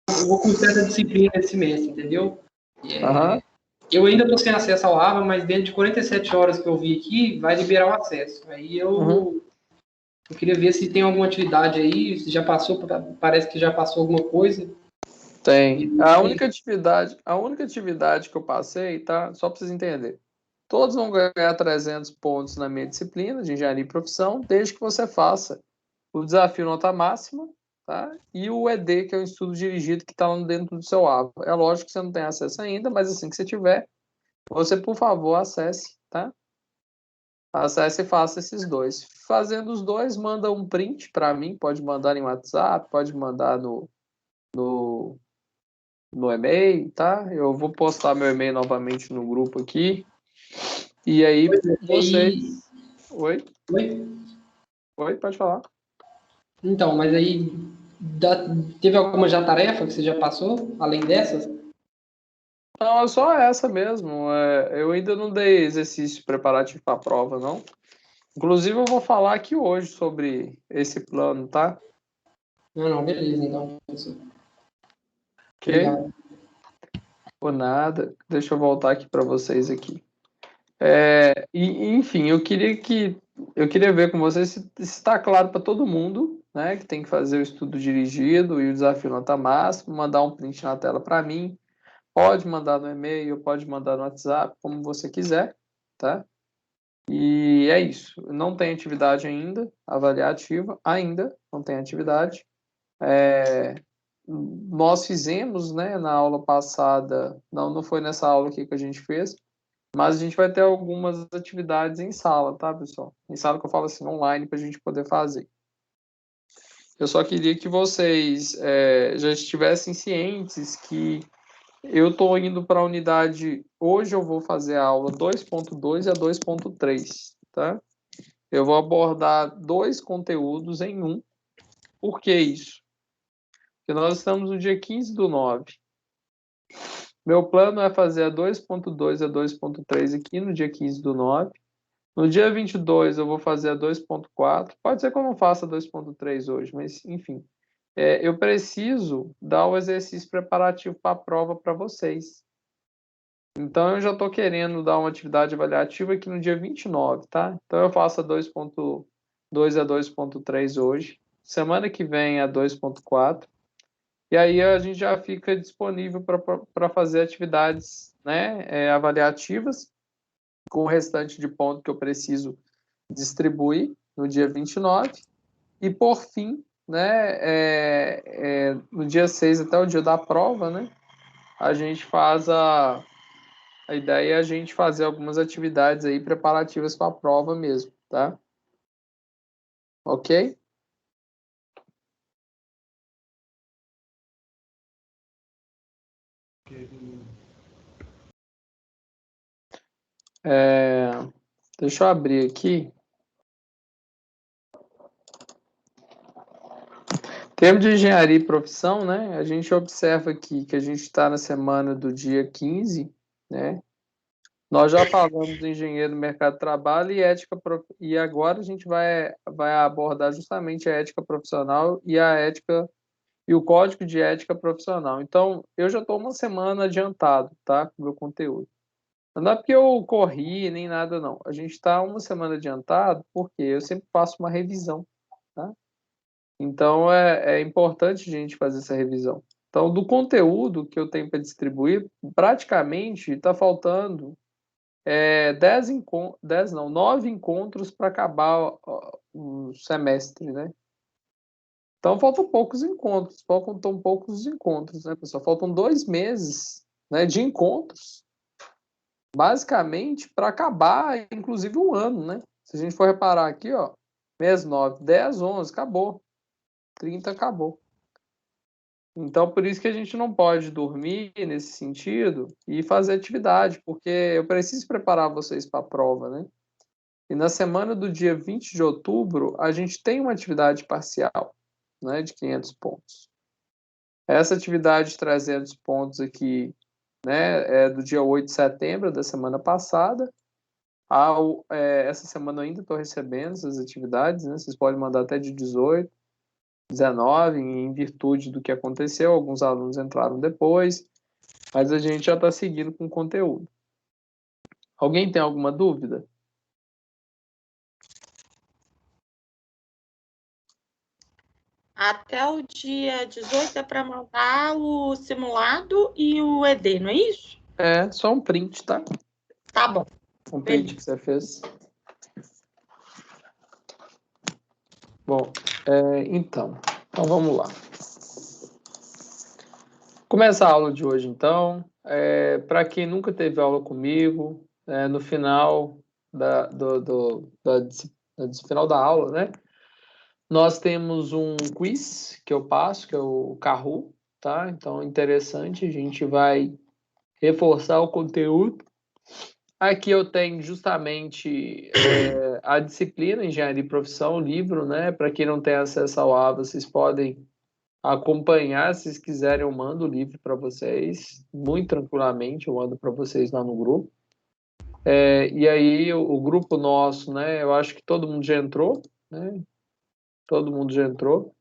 eu vou cursar essa disciplina esse semestre, entendeu? Aham. Eu ainda estou sem acesso ao AVA, mas dentro de 47 horas que eu vi aqui, vai liberar o acesso. Aí Uhum. eu queria ver se tem alguma atividade aí, se já passou, parece que já passou alguma coisa. Tem. A única atividade que eu passei, tá? Só para vocês entenderem. Todos vão ganhar 300 pontos na minha disciplina de engenharia e profissão, desde que você faça o desafio nota máxima, tá? E o ED, que é o estudo dirigido que está lá dentro do seu AVA. É lógico que você não tem acesso ainda, mas assim que você tiver, você, por favor, acesse, tá? Acesse e faça esses dois. Fazendo os dois, manda um print para mim, pode mandar em WhatsApp, pode mandar no, no e-mail, tá? Eu vou postar meu e-mail novamente no grupo aqui. E aí, vocês. Aí, Oi? oi? Oi, pode falar. Então, mas aí teve alguma já tarefa que você já passou, além dessas? Não, é só essa mesmo. Eu ainda não dei exercício preparativo para a prova, não. Inclusive, eu vou falar aqui hoje sobre esse plano, tá? Não, não, beleza, então, professor. Ok? Obrigado. Por nada. Deixa eu voltar aqui para vocês aqui. Enfim, eu queria ver com vocês se está claro para todo mundo, né, que tem que fazer o estudo dirigido e o desafio nota máxima, mandar um print na tela para mim. Pode mandar no e-mail, pode mandar no WhatsApp, como você quiser, tá? E é isso. Não tem atividade ainda, avaliativa, ainda não tem atividade. Nós fizemos, né, na aula passada, não foi nessa aula aqui que a gente fez, mas a gente vai ter algumas atividades em sala, tá, pessoal? Em sala que eu falo assim, online, para a gente poder fazer. Eu só queria que vocês já estivessem cientes que eu estou indo para a unidade. Hoje eu vou fazer a aula 2.2 e a 2.3, tá? Eu vou abordar dois conteúdos em um. Por que isso? Porque nós estamos no dia 15/9. Meu plano é fazer a 2.2 e a 2.3 aqui no dia 15/9. No dia 22 eu vou fazer a 2.4. Pode ser que eu não faça a 2.3 hoje, mas enfim. Eu preciso dar o exercício preparativo para a prova para vocês. Então eu já estou querendo dar uma atividade avaliativa aqui no dia 29, tá? Então eu faço a 2.2 a 2.3 hoje. Semana que vem a 2.4. E aí a gente já fica disponível para fazer atividades, né, avaliativas com o restante de ponto que eu preciso distribuir no dia 29. E por fim, né, no dia 6 até o dia da prova, né, a gente faz a ideia é a gente fazer algumas atividades aí preparativas para a prova mesmo, tá? Ok? Deixa eu abrir aqui. Em termos de engenharia e profissão, né? A gente observa aqui que a gente está na semana do dia 15, né? Nós já falamos do engenheiro no mercado de trabalho e ética, e agora a gente vai abordar justamente a ética profissional e a ética e o código de ética profissional. Então, eu já estou uma semana adiantado, tá, com o meu conteúdo. Não é porque eu corri nem nada, não. A gente está uma semana adiantado porque eu sempre faço uma revisão, tá? Então, é importante a gente fazer essa revisão. Então, do conteúdo que eu tenho para distribuir, praticamente está faltando 10 não, 9 encontros para acabar o semestre, né? Então faltam poucos encontros, faltam poucos encontros, né, pessoal? Faltam 2 meses, né, de encontros, basicamente para acabar, inclusive, um ano, né? Se a gente for reparar aqui, ó, mês 9, 10, 11, acabou. 30 acabou. Então, por isso que a gente não pode dormir nesse sentido e fazer atividade, porque eu preciso preparar vocês para a prova, né? E na semana do dia 20 de outubro, a gente tem uma atividade parcial, né, de 500 pontos. Essa atividade de 300 pontos aqui, né, é do dia 8 de setembro da semana passada. Essa semana eu ainda estou recebendo essas atividades, né? Vocês podem mandar até de 18. 19, em virtude do que aconteceu, alguns alunos entraram depois, mas a gente já está seguindo com o conteúdo. Alguém tem alguma dúvida? Até o dia 18 é para mandar o simulado e o ED, não é isso? É, só um print, tá? Tá bom. Um print que você fez. Bom, então vamos lá. Começa a aula de hoje, então. Para quem nunca teve aula comigo, no final final da aula, né? Nós temos um quiz que eu passo, que é o Kahoot, tá? Então, interessante, a gente vai reforçar o conteúdo. Aqui eu tenho justamente a disciplina Engenharia e Profissão, o livro, né? Para quem não tem acesso ao A, vocês podem acompanhar, se vocês quiserem, eu mando o livro para vocês, muito tranquilamente, eu mando para vocês lá no grupo. E aí, o grupo nosso, né? Eu acho que todo mundo já entrou, né? Todo mundo já entrou.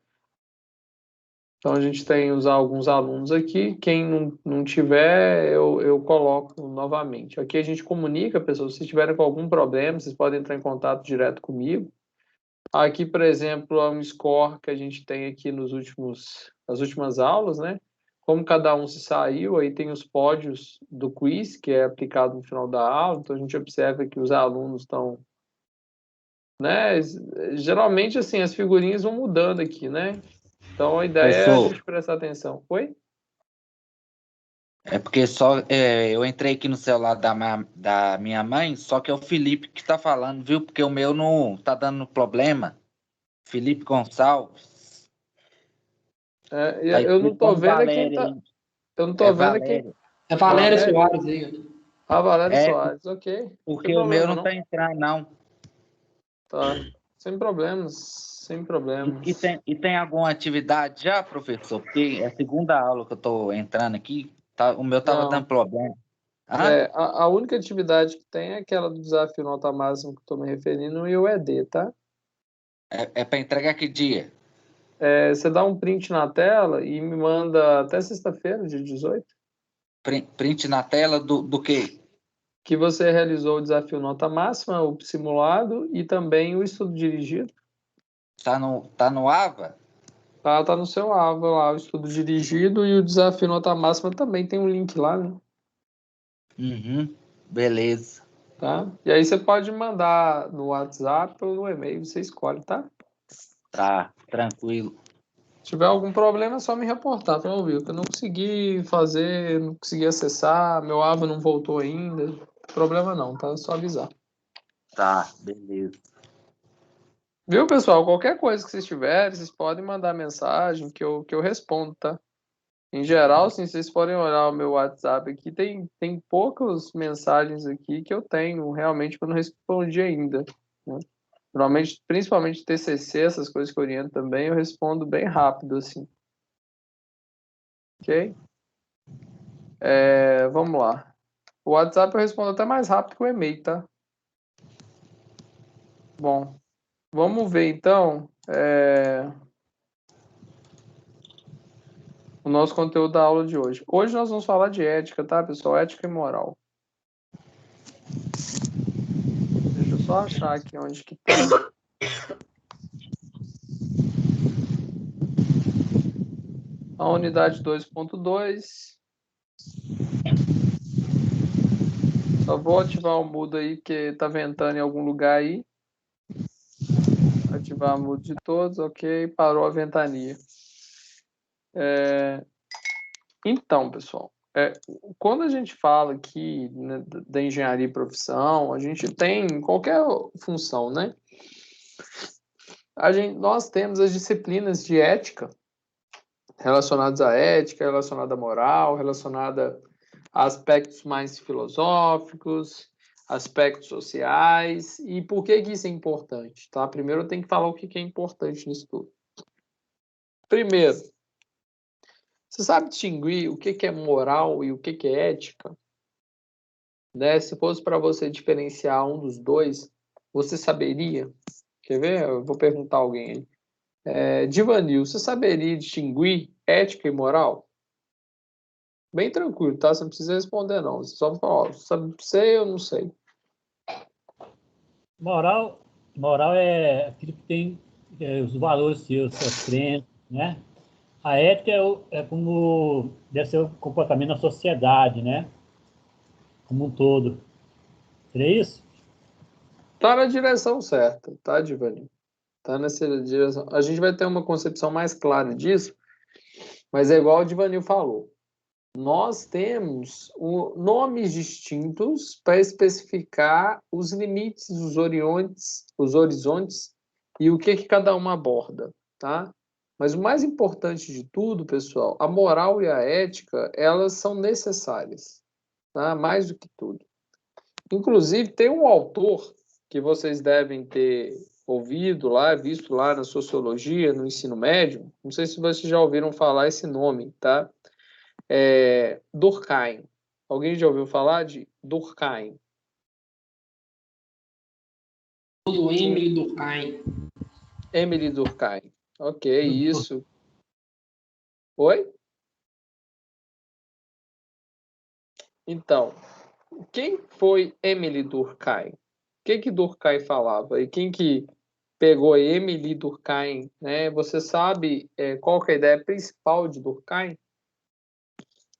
Então, a gente tem alguns alunos aqui. Quem não tiver, eu coloco novamente. Aqui a gente comunica, pessoas, se tiverem com algum problema, vocês podem entrar em contato direto comigo. Aqui, por exemplo, é um score que a gente tem aqui nas últimas aulas, né? Como cada um se saiu, aí tem os pódios do quiz, que é aplicado no final da aula. Então, a gente observa que os alunos estão, né? Geralmente, assim, as figurinhas vão mudando aqui, né? Então, a ideia é a Professor, gente prestar atenção. Oi? é porque eu entrei aqui no celular da minha mãe, só que é o Felipe que tá falando, viu? Porque o meu não tá dando problema. Felipe Gonçalves. Tá Eu não escrito tô como vendo é quem Valéria tá. aí. Eu não tô É vendo é quem. Valéria. É Valéria Valério? Soares aí. Ah, Valério É, Soares, ok. Não tem porque o meu problema, não não. tá entrando, não. Tá. Sem problemas, sem problemas. E tem alguma atividade já, professor? Porque é a segunda aula que eu tô entrando aqui, tá, o meu tava dando Não. problema. Hã? A única atividade que tem é aquela do desafio nota máxima que eu estou me referindo e o ED, tá? É para entregar que dia? Você dá um print na tela e me manda até sexta-feira, dia 18, Print na tela do quê? que você realizou o desafio nota máxima, o simulado e também o estudo dirigido. Tá no AVA? Tá no seu alvo lá, o estudo dirigido e o desafio nota máxima também tem um link lá, né? Uhum, beleza. Tá? E aí você pode mandar no WhatsApp ou no e-mail, você escolhe, tá? Tá, tranquilo. Se tiver algum problema, é só me reportar, tá, viu? Que eu não consegui fazer, não consegui acessar, meu aba não voltou ainda. Problema não, tá? É só avisar. Tá, beleza. Viu, pessoal? Qualquer coisa que vocês tiverem, vocês podem mandar mensagem que eu respondo, tá? Em geral, assim, vocês podem olhar o meu WhatsApp aqui, tem poucas mensagens aqui que eu tenho, realmente, que eu não respondi ainda, né? Normalmente, principalmente TCC, essas coisas que eu oriento também, eu respondo bem rápido, assim. Ok? Vamos lá. O WhatsApp eu respondo até mais rápido que o e-mail, tá? Bom, vamos ver então o nosso conteúdo da aula de hoje. Hoje nós vamos falar de ética, tá, pessoal? Ética e moral. Deixa eu só achar aqui onde que tá. A unidade 2.2. Só vou ativar o mudo aí, porque tá ventando em algum lugar aí. Ativar o mudo de todos, ok. Parou a ventania. Então, pessoal, quando a gente fala aqui, né, da engenharia e profissão, a gente tem qualquer função, né? Nós temos as disciplinas de ética relacionadas à ética, relacionada à moral, relacionada a aspectos mais filosóficos, aspectos sociais. E por que que isso é importante? Tá? Primeiro eu tenho que falar o que que é importante nisso tudo. Primeiro, você sabe distinguir o que que é moral e o que que é ética? Né? Se fosse para você diferenciar um dos dois, você saberia? Quer ver? Eu vou perguntar a alguém aí. Divanil, você saberia distinguir ética e moral? Bem tranquilo, tá? Você não precisa responder, não. Você só fala, ó, sei ou não sei. Moral é aquilo que tem os valores seus, suas crenças, né? A ética é como deve ser o comportamento na sociedade, né? Como um todo. Seria isso? Tá na direção certa, tá, Divanil? Tá nessa direção. A gente vai ter uma concepção mais clara disso, mas é igual o Divanil falou. Nós temos nomes distintos para especificar os limites, os horizontes e o que cada uma aborda, tá? Mas o mais importante de tudo, pessoal, a moral e a ética, elas são necessárias, tá? Mais do que tudo. Inclusive, tem um autor que vocês devem ter ouvido lá, visto lá na sociologia, no ensino médio. Não sei se vocês já ouviram falar esse nome, tá? Durkheim. Alguém já ouviu falar de Durkheim? O Emily Durkheim. Emily Durkheim. Ok, isso. Oi? Então, quem foi Emily Durkheim? O que Durkheim falava? E quem que pegou Emily Durkheim, né? Você sabe qual que é a ideia principal de Durkheim?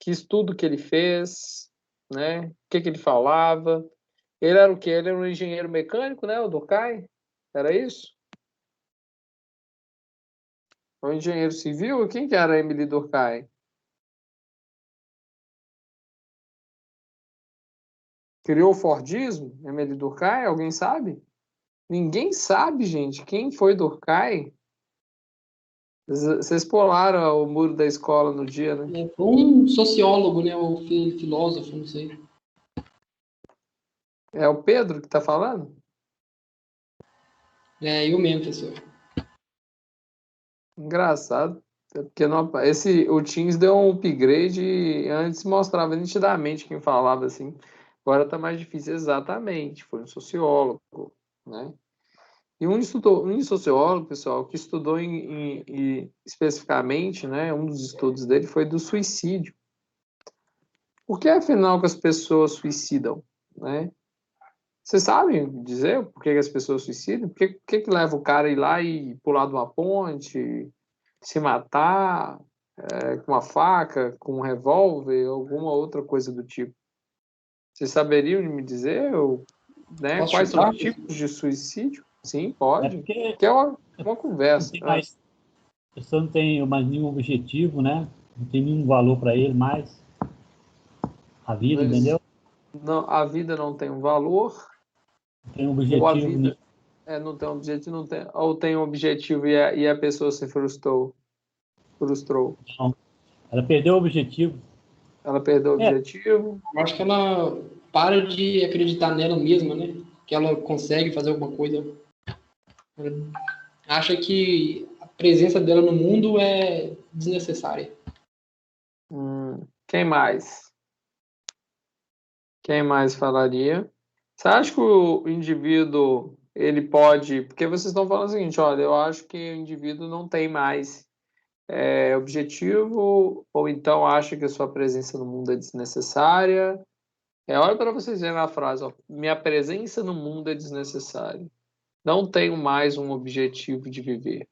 Que estudo que ele fez, né? O que ele falava? Ele era o quê? Ele era um engenheiro mecânico, né? O Durkheim? Era isso? Um engenheiro civil? Quem que era Emily Durkheim? Criou o Fordismo? Emily Durkheim? Alguém sabe? Ninguém sabe, gente. Quem foi Durkheim? Vocês pularam o muro da escola no dia, né? Foi um sociólogo, né? Ou filósofo, não sei. É o Pedro que está falando? Eu mesmo, professor. Engraçado. Porque o Teams deu um upgrade e antes mostrava nitidamente quem falava assim. Agora está mais difícil. Exatamente. Foi um sociólogo, né? E um sociólogo, pessoal, que estudou especificamente, né? Um dos estudos dele foi do suicídio. Por que, afinal, que as pessoas suicidam, né? Vocês sabem dizer por que as pessoas suicidam? Por que leva o cara a ir lá e pular de uma ponte, se matar com uma faca, com um revólver, alguma outra coisa do tipo? Vocês saberiam me dizer né, Posso quais são chutar? os tipos de suicídio? Sim, pode. Porque Que é uma conversa. a pessoa não tem mais nenhum objetivo, né? Não tem nenhum valor para ele mais. A vida, entendeu? Não, a vida não tem um valor. Não tem um Ou a objetivo. vida não tem um objetivo, ou tem um objetivo e a pessoa se frustrou. Não. Ela perdeu o objetivo. Ela perdeu o objetivo. Eu acho que ela para de acreditar nela mesma, né? Que ela consegue fazer alguma coisa. Ela acha que a presença dela no mundo é desnecessária. Quem mais? Quem mais falaria? Você acha que o indivíduo, ele pode... Porque vocês estão falando o seguinte, olha, eu acho que o indivíduo não tem mais objetivo, ou então acha que a sua presença no mundo é desnecessária. Olha para vocês verem a frase, ó, minha presença no mundo é desnecessária. Não tenho mais um objetivo de viver.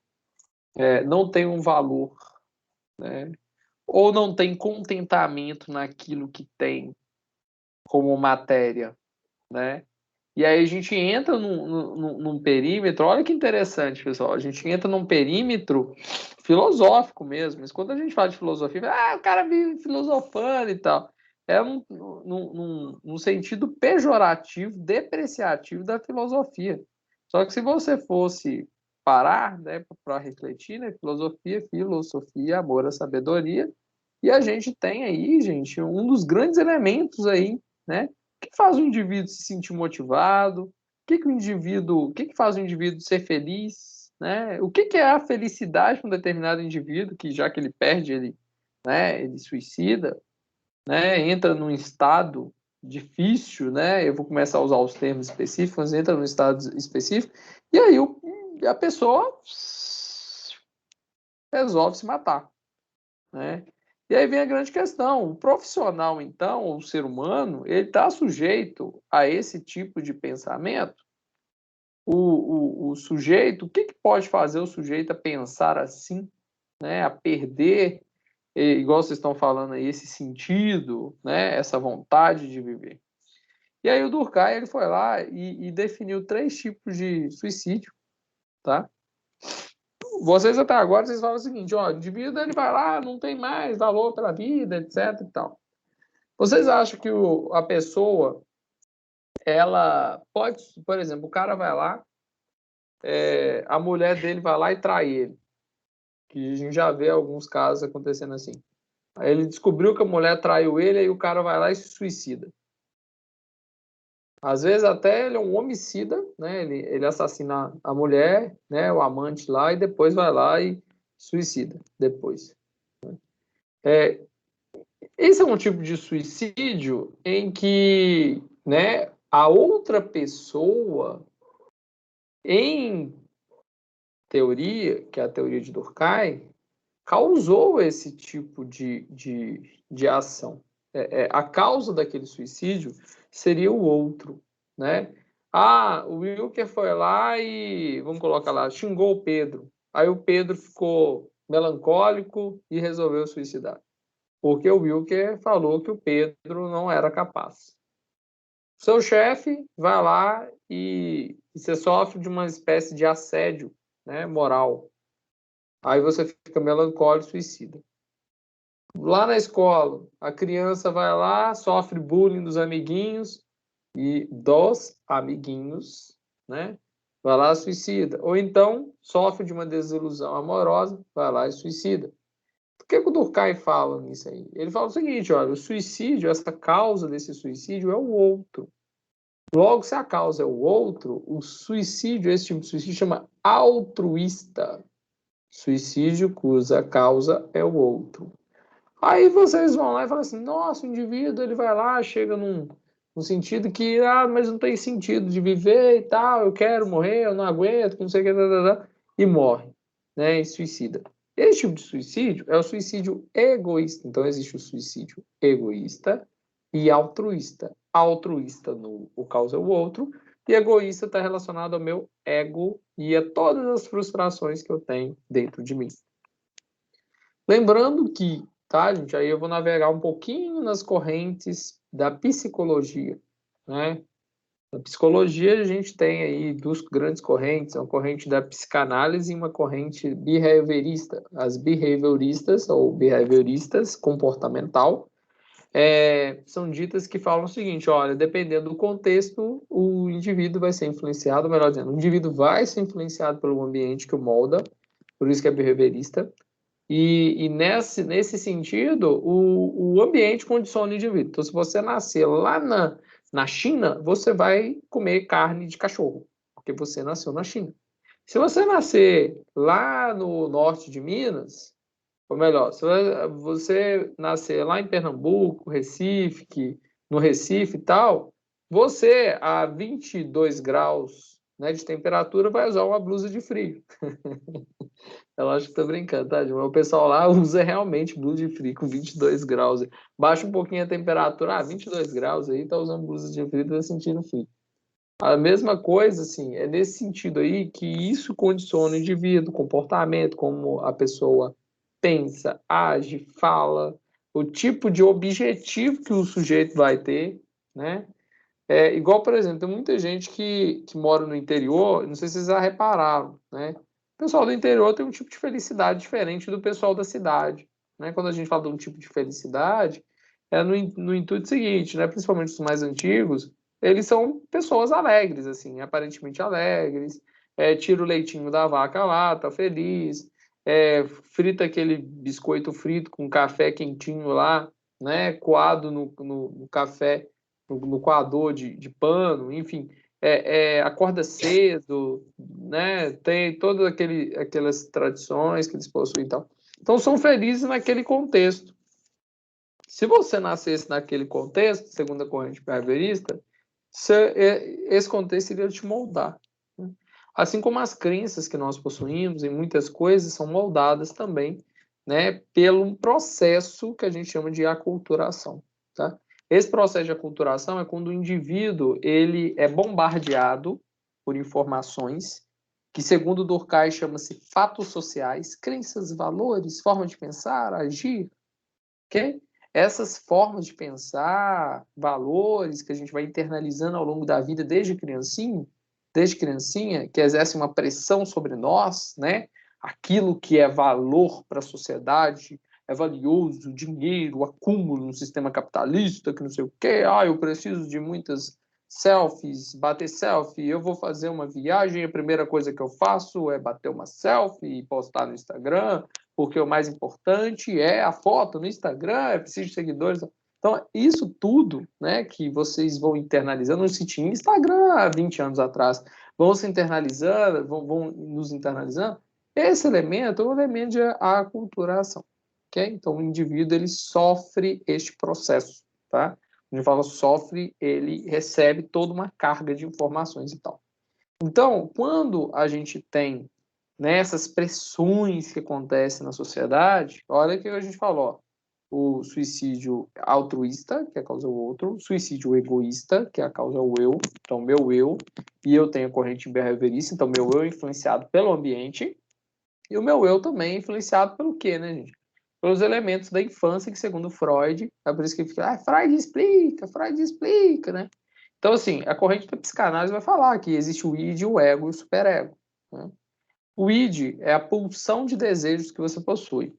Não tenho um valor, né? Ou não tem contentamento naquilo que tem como matéria, né? E aí a gente entra num perímetro, olha que interessante, pessoal, a gente entra num perímetro filosófico mesmo, mas quando a gente fala de filosofia, o cara vive filosofando e tal, num sentido pejorativo, depreciativo da filosofia. Só que se você fosse parar, né, para refletir, né, filosofia, amor à sabedoria, e a gente tem aí, gente, um dos grandes elementos aí, né? O que faz o indivíduo se sentir motivado? O que faz o indivíduo ser feliz? Né? O que é a felicidade para um determinado indivíduo que, já que ele perde, ele suicida, né? Entra num estado difícil, né? Eu vou começar a usar os termos específicos, entra num estado específico, e aí a pessoa resolve se matar, né? E aí vem a grande questão, o profissional, então, o ser humano, ele está sujeito a esse tipo de pensamento? O sujeito, o que pode fazer o sujeito a pensar assim, né? A perder, igual vocês estão falando aí, esse sentido, né? Essa vontade de viver. E aí o Durkheim, ele foi lá e definiu 3 tipos de suicídio, tá? Vocês até agora, vocês falam o seguinte, ó, o indivíduo, ele vai lá, não tem mais valor pela vida, etc e tal. Vocês acham que a pessoa, ela pode, por exemplo, o cara vai lá, a mulher dele vai lá e trai ele, que a gente já vê alguns casos acontecendo assim. Aí ele descobriu que a mulher traiu ele, aí o cara vai lá e se suicida. Às vezes até ele é um homicida, né? Ele assassina a mulher, né? O amante lá, e depois vai lá e suicida depois. Esse é um tipo de suicídio em que, né, a outra pessoa, em teoria, que é a teoria de Durkheim, causou esse tipo de ação. A causa daquele suicídio seria o outro, né? Ah, o Wilker foi lá e, vamos colocar lá, xingou o Pedro. Aí o Pedro ficou melancólico e resolveu suicidar. Porque o Wilker falou que o Pedro não era capaz. Seu chefe vai lá e você sofre de uma espécie de assédio, né, moral. Aí você fica melancólico e suicida. Lá na escola, a criança vai lá, sofre bullying dos amiguinhos, né? Vai lá e suicida. Ou então, sofre de uma desilusão amorosa, vai lá e suicida. Por que o Durkheim fala nisso aí? Ele fala o seguinte, olha, o suicídio, essa causa desse suicídio é o outro. Logo, se a causa é o outro, o suicídio, esse tipo de suicídio, chama altruísta. Suicídio cuja causa é o outro. Aí vocês vão lá e falam assim, nossa, o indivíduo, ele vai lá, chega num sentido que, mas não tem sentido de viver e tal, eu quero morrer, eu não aguento, não sei o que, e morre, né, e suicida. Esse tipo de suicídio é o suicídio egoísta. Então, existe o suicídio egoísta e altruísta. Altruísta, o causa é o outro, e egoísta está relacionado ao meu ego e a todas as frustrações que eu tenho dentro de mim. Lembrando que, tá, gente, aí eu vou navegar um pouquinho nas correntes da psicologia, né? Na psicologia a gente tem aí 2 grandes correntes, uma corrente da psicanálise e uma corrente behaviorista. As behavioristas, ou behavioristas comportamental, são ditas que falam o seguinte, olha, dependendo do contexto, o indivíduo vai ser influenciado, melhor dizendo, o indivíduo vai ser influenciado pelo ambiente que o molda, por isso que é behaviorista. E nesse sentido, o ambiente condiciona o indivíduo. Então, se você nascer lá na China, você vai comer carne de cachorro, porque você nasceu na China. Se você nascer lá no norte de Minas, ou melhor, se você nascer lá em Pernambuco, Recife, no Recife e tal, você, a 22 graus, né, de temperatura, vai usar uma blusa de frio. Eu acho que tô brincando, tá, Dilma? O pessoal lá usa realmente blusa de frio com 22 graus. Baixa um pouquinho a temperatura, 22 graus aí, tá usando blusa de frio, tá sentindo frio. A mesma coisa, assim, é nesse sentido aí que isso condiciona o indivíduo, o comportamento, como a pessoa pensa, age, fala, o tipo de objetivo que o sujeito vai ter, né? Igual, por exemplo, tem muita gente que mora no interior, não sei se vocês já repararam, né? O pessoal do interior tem um tipo de felicidade diferente do pessoal da cidade, né? Quando a gente fala de um tipo de felicidade, é no intuito seguinte, né? Principalmente os mais antigos, eles são pessoas alegres, assim, aparentemente alegres, tira o leitinho da vaca lá, tá feliz, frita aquele biscoito frito com café quentinho lá, né? Coado no café, no coador de pano, enfim, acorda cedo, né? Tem todas aquelas tradições que eles possuem e tal. Então, são felizes naquele contexto. Se você nascesse naquele contexto, segundo a corrente behaviorista, esse contexto iria te moldar. Né? Assim como as crenças que nós possuímos em muitas coisas são moldadas também, né, pelo processo que a gente chama de aculturação, tá? Esse processo de aculturação é quando o indivíduo ele é bombardeado por informações que, segundo Durkheim, chama-se fatos sociais, crenças, valores, forma de pensar, agir, ok? Essas formas de pensar, valores que a gente vai internalizando ao longo da vida desde criancinha, que exercem uma pressão sobre nós, né? Aquilo que é valor para a sociedade, é valioso, dinheiro, acúmulo no sistema capitalista, que não sei o quê. Eu preciso de muitas selfies, bater selfie, eu vou fazer uma viagem, a primeira coisa que eu faço é bater uma selfie e postar no Instagram, porque o mais importante é a foto no Instagram, é preciso de seguidores. Então, isso tudo, né, que vocês vão internalizando, não se tinha Instagram há 20 anos atrás, vão se internalizando, vão nos internalizando, esse elemento é um elemento de aculturação, ok? Então, o indivíduo, ele sofre este processo, tá? A gente fala sofre, ele recebe toda uma carga de informações e tal. Então, quando a gente tem, né, essas pressões que acontecem na sociedade, olha o que a gente falou, o suicídio altruísta, que é a causa o outro, o suicídio egoísta, que é a causa o eu, então meu eu, e eu tenho a corrente behaviorista, então meu eu é influenciado pelo ambiente, e o meu eu também é influenciado pelo quê, né, gente? Pelos elementos da infância, que segundo Freud, é por isso que fica, Freud explica, né? Então, assim, a corrente da psicanálise vai falar que existe o id, o ego e o superego, né? O id é a pulsão de desejos que você possui.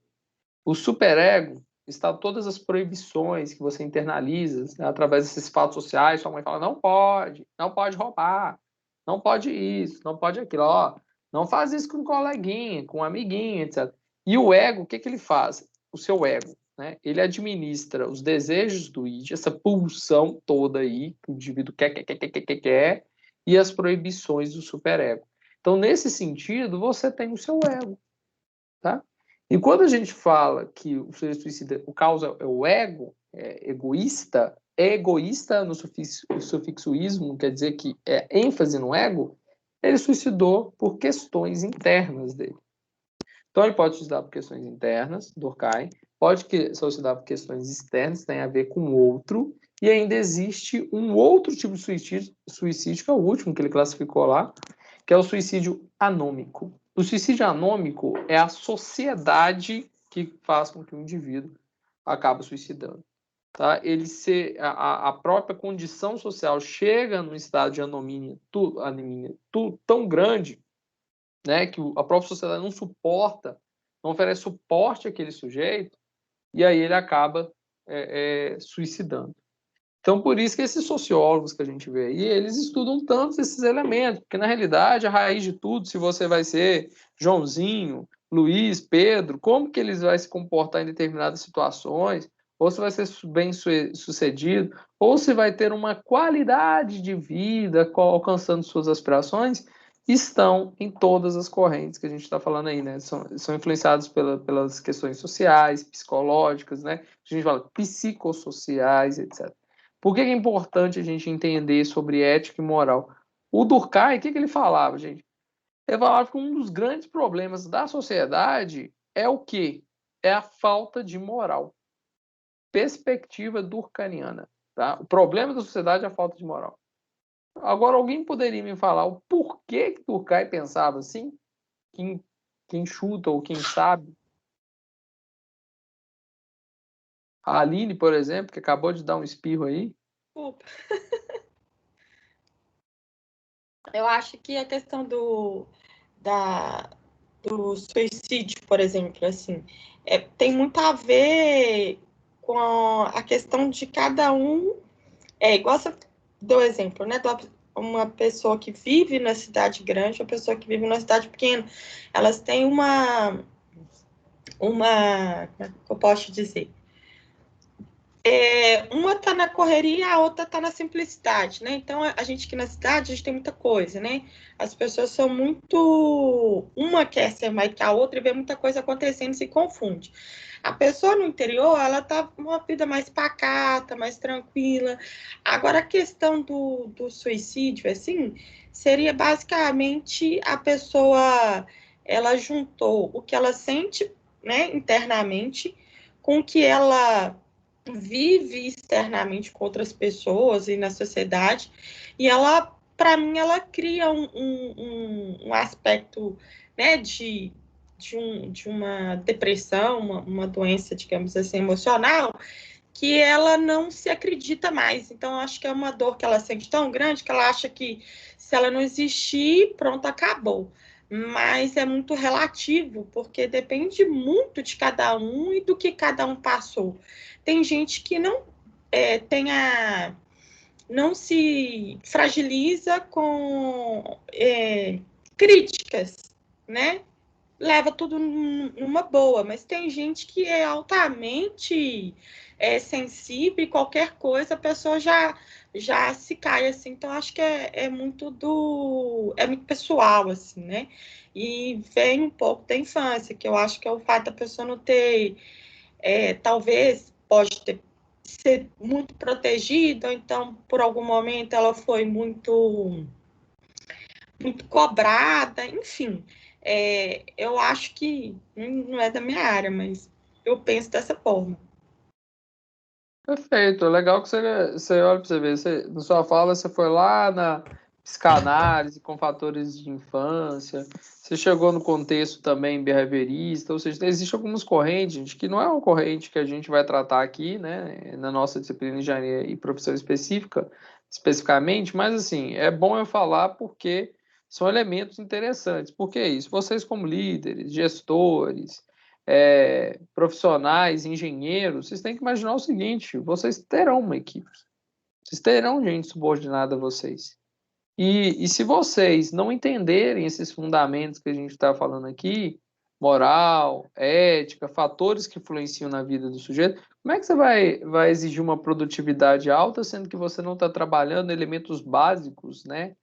O superego está todas as proibições que você internaliza, né, através desses fatos sociais. Sua mãe fala, não pode roubar, não pode isso, não pode aquilo, ó, não faz isso com um coleguinha, com um amiguinho, etc. E o ego, o que ele faz? O seu ego, né? Ele administra os desejos do id, essa pulsão toda aí, que o indivíduo quer, e as proibições do superego. Então, nesse sentido, você tem o seu ego, tá? E quando a gente fala que o suicida, o causa é o ego, é egoísta no sufixoísmo, quer dizer que é ênfase no ego, ele suicidou por questões internas dele. Então, ele pode suicidar por questões internas, Durkheim, pode suicidar por questões externas, tem a ver com o outro, e ainda existe um outro tipo de suicídio, que é o último que ele classificou lá, que é o suicídio anômico. O suicídio anômico é a sociedade que faz com que o indivíduo acabe suicidando. Tá? A própria condição social chega num estado de anomia tão grande, né, que a própria sociedade não suporta, não oferece suporte àquele sujeito, e aí ele acaba suicidando. Então, por isso que esses sociólogos que a gente vê aí, eles estudam tanto esses elementos, porque na realidade a raiz de tudo, se você vai ser Joãozinho, Luiz, Pedro, como que eles vão se comportar em determinadas situações, ou se vai ser bem sucedido, ou se vai ter uma qualidade de vida alcançando suas aspirações, estão em todas as correntes que a gente está falando aí, né? São influenciados pelas questões sociais, psicológicas, né? A gente fala psicossociais, etc. Por que é importante a gente entender sobre ética e moral? O Durkheim, o que ele falava, gente? Ele falava que um dos grandes problemas da sociedade é o quê? É a falta de moral. Perspectiva durkheimiana. Tá? O problema da sociedade é a falta de moral. Agora, alguém poderia me falar o porquê que Durkheim pensava assim? Quem chuta ou quem sabe? A Aline, por exemplo, que acabou de dar um espirro aí. Desculpa. Eu acho que a questão do suicídio, por exemplo, assim, tem muito a ver com a questão de cada um. Igual você deu exemplo, né? Uma pessoa que vive na cidade grande, uma pessoa que vive na cidade pequena, elas têm como é que eu posso dizer? Uma está na correria, a outra está na simplicidade, né? Então, a gente aqui na cidade, a gente tem muita coisa, né? As pessoas são muito... Uma quer ser mais que a outra e vê muita coisa acontecendo e se confunde. A pessoa no interior, ela tá com uma vida mais pacata, mais tranquila. Agora, a questão do suicídio, assim, seria basicamente a pessoa, ela juntou o que ela sente, né, internamente, com o que ela vive externamente com outras pessoas e na sociedade, e ela, para mim, ela cria um aspecto, né, de uma depressão, uma doença, digamos assim, emocional, que ela não se acredita mais. Então, acho que é uma dor que ela sente tão grande que ela acha que se ela não existir, pronto, acabou. Mas é muito relativo, porque depende muito de cada um e do que cada um passou. Tem gente que não não se fragiliza com críticas, né? Leva tudo numa boa, mas tem gente que é altamente sensível e qualquer coisa a pessoa já se cai, assim. Então, acho que é muito muito pessoal, assim, né? E vem um pouco da infância, que eu acho que é o fato da pessoa não ter, talvez, pode ser muito protegida, ou então, por algum momento, ela foi muito cobrada, enfim. Eu acho que não é da minha área, mas eu penso dessa forma. Perfeito, é legal que você olha para você ver. Na sua fala, você foi lá na psicanálise com fatores de infância, você chegou no contexto também behaviorista, ou seja, existem algumas correntes, gente, que não é uma corrente que a gente vai tratar aqui, né, na nossa disciplina de engenharia e profissão específica, especificamente, mas assim, é bom eu falar porque são elementos interessantes. Por que isso? Vocês como líderes, gestores, profissionais, engenheiros, vocês têm que imaginar o seguinte: vocês terão uma equipe, vocês terão gente subordinada a vocês. E se vocês não entenderem esses fundamentos que a gente está falando aqui, moral, ética, fatores que influenciam na vida do sujeito, como é que você vai exigir uma produtividade alta, sendo que você não está trabalhando elementos básicos, né,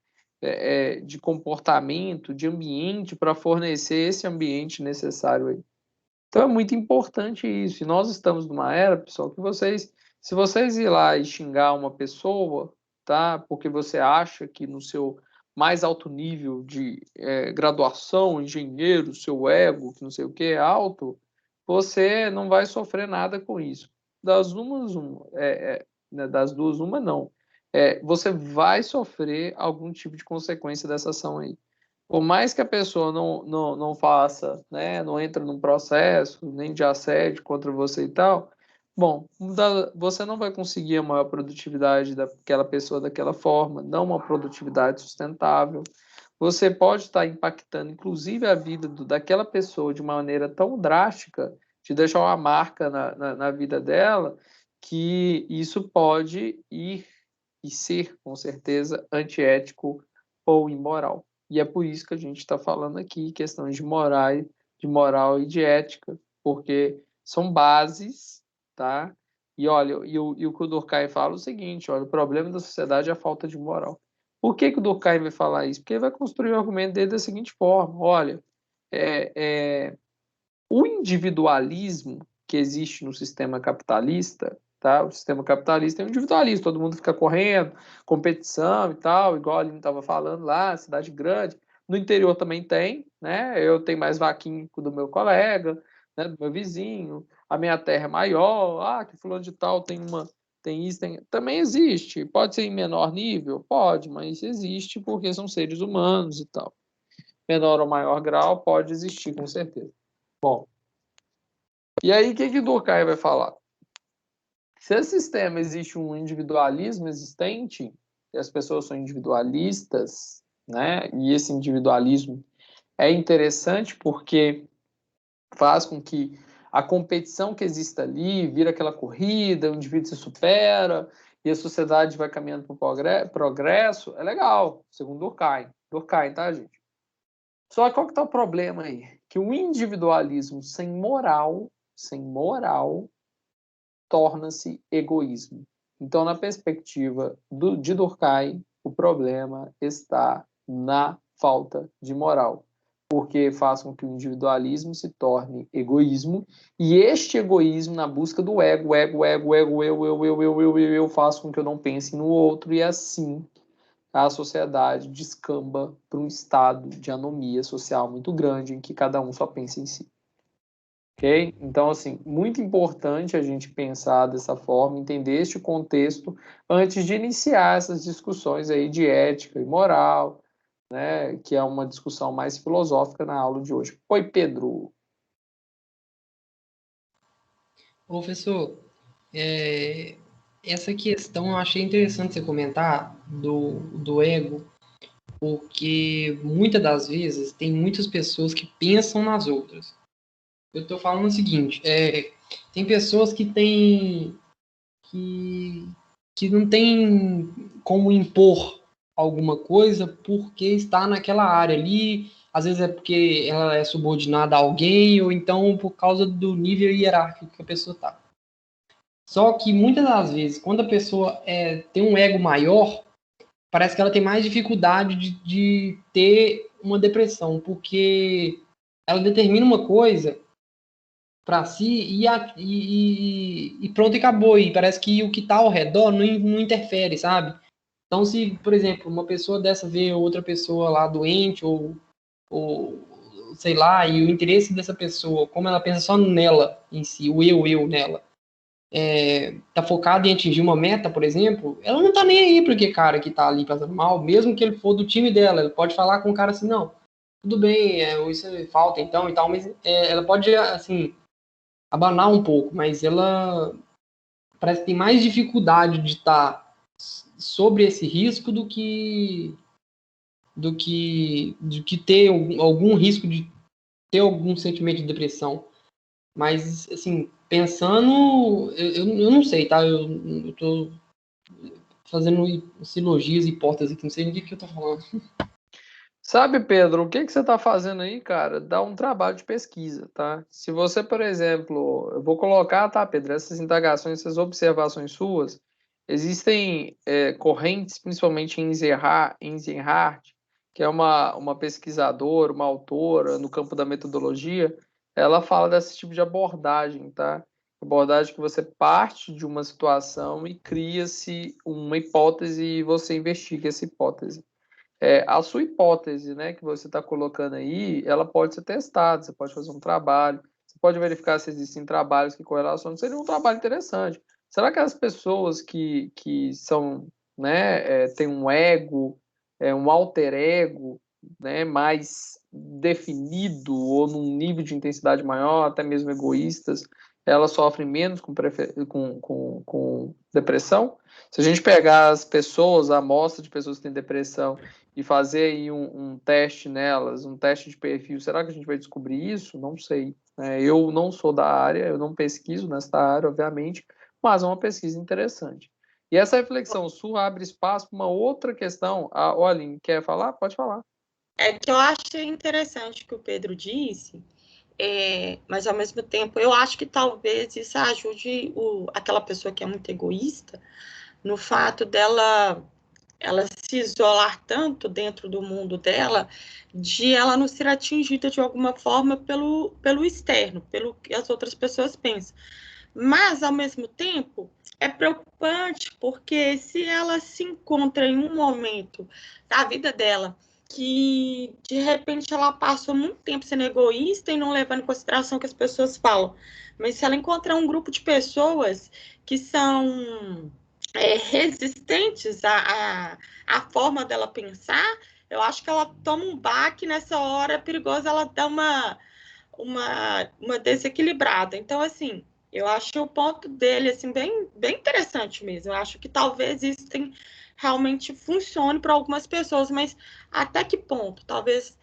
de comportamento, de ambiente, para fornecer esse ambiente necessário aí? Então é muito importante isso. E nós estamos numa era, pessoal, que se vocês ir lá e xingar uma pessoa, tá? Porque você acha que no seu mais alto nível de graduação, engenheiro, seu ego, que não sei o que, é alto, você não vai sofrer nada com isso. Das duas, uma não. Você vai sofrer algum tipo de consequência dessa ação aí. Por mais que a pessoa não faça, né, não entre num processo, nem de assédio contra você e tal, bom, você não vai conseguir a maior produtividade daquela pessoa daquela forma, não uma produtividade sustentável. Você pode estar impactando, inclusive, a vida daquela pessoa de uma maneira tão drástica, de deixar uma marca na vida dela, que isso pode ir e ser, com certeza, antiético ou imoral. E é por isso que a gente está falando aqui questões de moral e de ética, porque são bases, tá? E olha, e o que o Durkheim fala é o seguinte: olha, o problema da sociedade é a falta de moral. Por que o Durkheim vai falar isso? Porque ele vai construir o argumento dele da seguinte forma: olha, é, é, o individualismo que existe no sistema capitalista, tá? O sistema capitalista é um individualista, todo mundo fica correndo, competição e tal, igual a Aline estava falando lá, cidade grande. No interior também tem, né? Eu tenho mais vaquinha do meu colega, né? Do meu vizinho. A minha terra é maior. Ah, que fulano de tal tem isso, tem... Também existe. Pode ser em menor nível? Pode, mas existe porque são seres humanos e tal. Menor ou maior grau pode existir, com certeza. Bom, e aí o que Durkheim vai falar? Se esse sistema existe um individualismo existente, e as pessoas são individualistas, né? E esse individualismo é interessante porque faz com que a competição que existe ali vira aquela corrida, o indivíduo se supera e a sociedade vai caminhando para o progresso, é legal, segundo Durkheim. Durkheim, tá, gente? Só que qual que tá o problema aí? Que o individualismo sem moral torna-se egoísmo. Então, na perspectiva de Durkheim, o problema está na falta de moral, porque faz com que o individualismo se torne egoísmo, e este egoísmo, na busca do ego, eu, faz com que eu não pense no outro, e assim a sociedade descamba para um estado de anomia social muito grande, em que cada um só pensa em si. Ok? Então, assim, muito importante a gente pensar dessa forma, entender este contexto antes de iniciar essas discussões aí de ética e moral, né, que é uma discussão mais filosófica na aula de hoje. Oi, Pedro. Professor, essa questão eu achei interessante você comentar do ego, porque muitas das vezes tem muitas pessoas que pensam nas outras. Eu estou falando o seguinte, tem pessoas que não tem como impor alguma coisa porque está naquela área ali, às vezes é porque ela é subordinada a alguém, ou então por causa do nível hierárquico que a pessoa está. Só que muitas das vezes, quando a pessoa tem um ego maior, parece que ela tem mais dificuldade de ter uma depressão, porque ela determina uma coisa para si e pronto, e acabou. E parece que o que está ao redor não interfere, sabe? Então, se, por exemplo, uma pessoa dessa vê outra pessoa lá doente ou sei lá, e o interesse dessa pessoa, como ela pensa só nela em si, o eu nela, tá focado em atingir uma meta, por exemplo, ela não tá nem aí pro que cara que tá ali passando mal, mesmo que ele for do time dela, ela pode falar com o cara assim, não, tudo bem, isso falta então e tal, mas ela pode, assim, abanar um pouco, mas ela parece que tem mais dificuldade de estar sobre esse risco do que ter algum risco de ter algum sentimento de depressão. Mas, assim, pensando, eu não sei, tá? Eu tô fazendo silogias e hipóteses aqui, não sei nem o que eu tô falando. Sabe, Pedro, o que você está fazendo aí, cara? Dá um trabalho de pesquisa, tá? Se você, por exemplo, eu vou colocar, tá, Pedro, essas indagações, essas observações suas, existem correntes, principalmente em Eisenhardt, que é uma pesquisadora, uma autora no campo da metodologia, ela fala desse tipo de abordagem, tá? Abordagem que você parte de uma situação e cria-se uma hipótese e você investiga essa hipótese. A sua hipótese, né, que você está colocando aí, ela pode ser testada, você pode fazer um trabalho, você pode verificar se existem trabalhos que correlacionam, seria um trabalho interessante. Será que as pessoas que são, né, têm um ego, um alter ego, né, mais definido ou num nível de intensidade maior, até mesmo egoístas, elas sofrem menos com depressão? Se a gente pegar as pessoas, a amostra de pessoas que têm depressão, e fazer aí um teste nelas, um teste de perfil, será que a gente vai descobrir isso? Não sei. Eu não sou da área, eu não pesquiso nessa área, obviamente, mas é uma pesquisa interessante. E essa reflexão sua abre espaço para uma outra questão. Olha, quer falar? Pode falar. É que eu achei interessante o que o Pedro disse, mas ao mesmo tempo eu acho que talvez isso ajude aquela pessoa que é muito egoísta no fato dela se isolar tanto dentro do mundo dela, de ela não ser atingida de alguma forma pelo externo, pelo que as outras pessoas pensam. Mas, ao mesmo tempo, é preocupante, porque se ela se encontra em um momento da vida dela que, de repente, ela passou muito tempo sendo egoísta e não levando em consideração o que as pessoas falam, mas se ela encontrar um grupo de pessoas que são resistentes à forma dela pensar, eu acho que ela toma um baque nessa hora, é perigoso ela dar uma desequilibrada. Então, assim, eu acho o ponto dele assim, bem, bem interessante mesmo. Eu acho que talvez isso realmente funcione para algumas pessoas, mas até que ponto? Talvez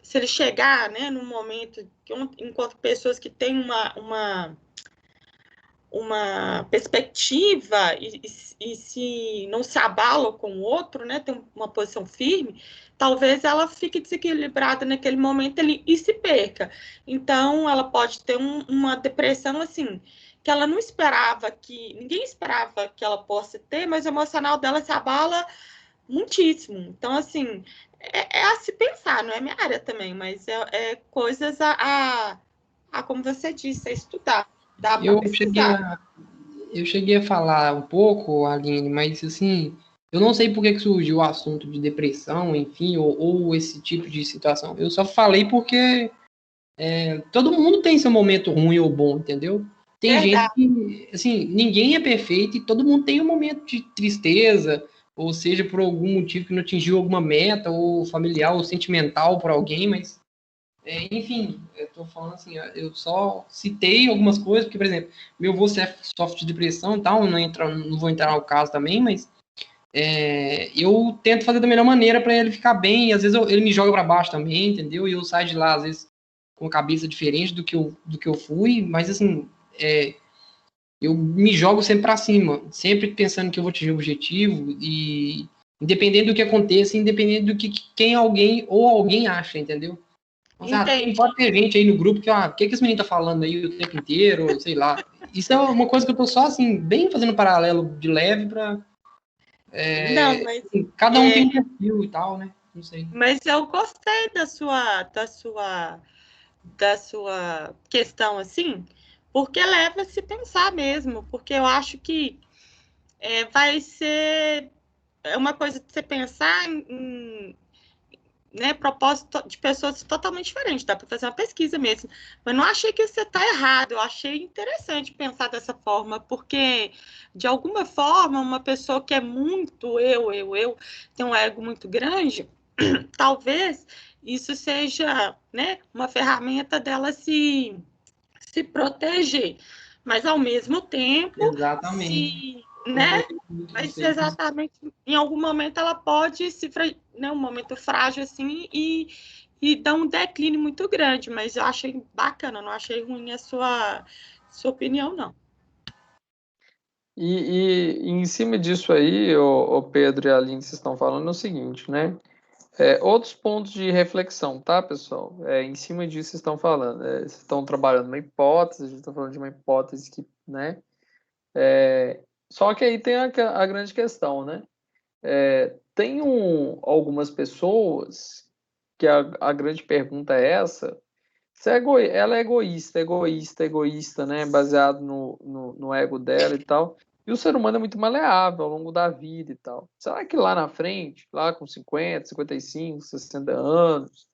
se ele chegar, né, num momento que enquanto pessoas que têm uma perspectiva e se não se abala com o outro, né, tem uma posição firme, talvez ela fique desequilibrada naquele momento ali e se perca. Então, ela pode ter uma depressão, assim, que ela não esperava, que ninguém esperava que ela possa ter, mas o emocional dela se abala muitíssimo. Então, assim, é a se pensar, não é minha área também, mas é coisas como você disse, a estudar, dá para Eu cheguei pesquisar. eu cheguei a falar um pouco, Aline, mas assim, eu não sei por que surgiu o assunto de depressão, enfim, ou esse tipo de situação. Eu só falei porque todo mundo tem seu momento ruim ou bom, entendeu? Tem gente Verdade. que, assim, ninguém é perfeito e todo mundo tem um momento de tristeza, ou seja, por algum motivo que não atingiu alguma meta, ou familiar, ou sentimental por alguém, mas enfim, eu tô falando assim, eu só citei algumas coisas, porque, por exemplo, meu avô sofre de depressão e tal, não vou entrar no caso também, mas eu tento fazer da melhor maneira para ele ficar bem, e às vezes ele me joga para baixo também, entendeu? E eu saio de lá, às vezes, com a cabeça diferente do que eu fui, mas assim, eu me jogo sempre para cima, sempre pensando que eu vou atingir o objetivo, e independente do que aconteça, independente do que quem alguém ou alguém acha, entendeu? Mas, pode ter gente aí no grupo que, o que esse menino tá falando aí o tempo inteiro, sei lá. Isso é uma coisa que eu tô só, assim, bem fazendo paralelo de leve pra... Não, mas, assim, cada um tem um perfil e tal, né? Não sei. mas eu gostei da sua questão, assim, porque leva a se pensar mesmo, porque eu acho que vai ser uma coisa de você pensar né, propósito de pessoas totalmente diferentes, dá para fazer uma pesquisa mesmo. Mas não achei que você está errado, eu achei interessante pensar dessa forma, porque, de alguma forma, uma pessoa que é muito eu, tem um ego muito grande, talvez isso seja, né, uma ferramenta dela se proteger, mas ao mesmo tempo, Exatamente. né, Concordo muito com mas você. exatamente em algum momento ela pode né, um momento frágil assim e dar um declínio muito grande, mas eu achei bacana, não achei ruim a sua opinião, não. E em cima disso aí, o Pedro e a Aline, vocês estão falando o seguinte, né? Outros pontos de reflexão, tá, pessoal? Em cima disso vocês estão falando. Vocês estão trabalhando uma hipótese, a gente está falando de uma hipótese que, né? Só que aí tem a grande questão, né? Tem algumas pessoas que a grande pergunta é essa, se ela é egoísta, né? Baseado no ego dela e tal. E o ser humano é muito maleável ao longo da vida e tal. Será que lá na frente, lá com 50, 55, 60 anos,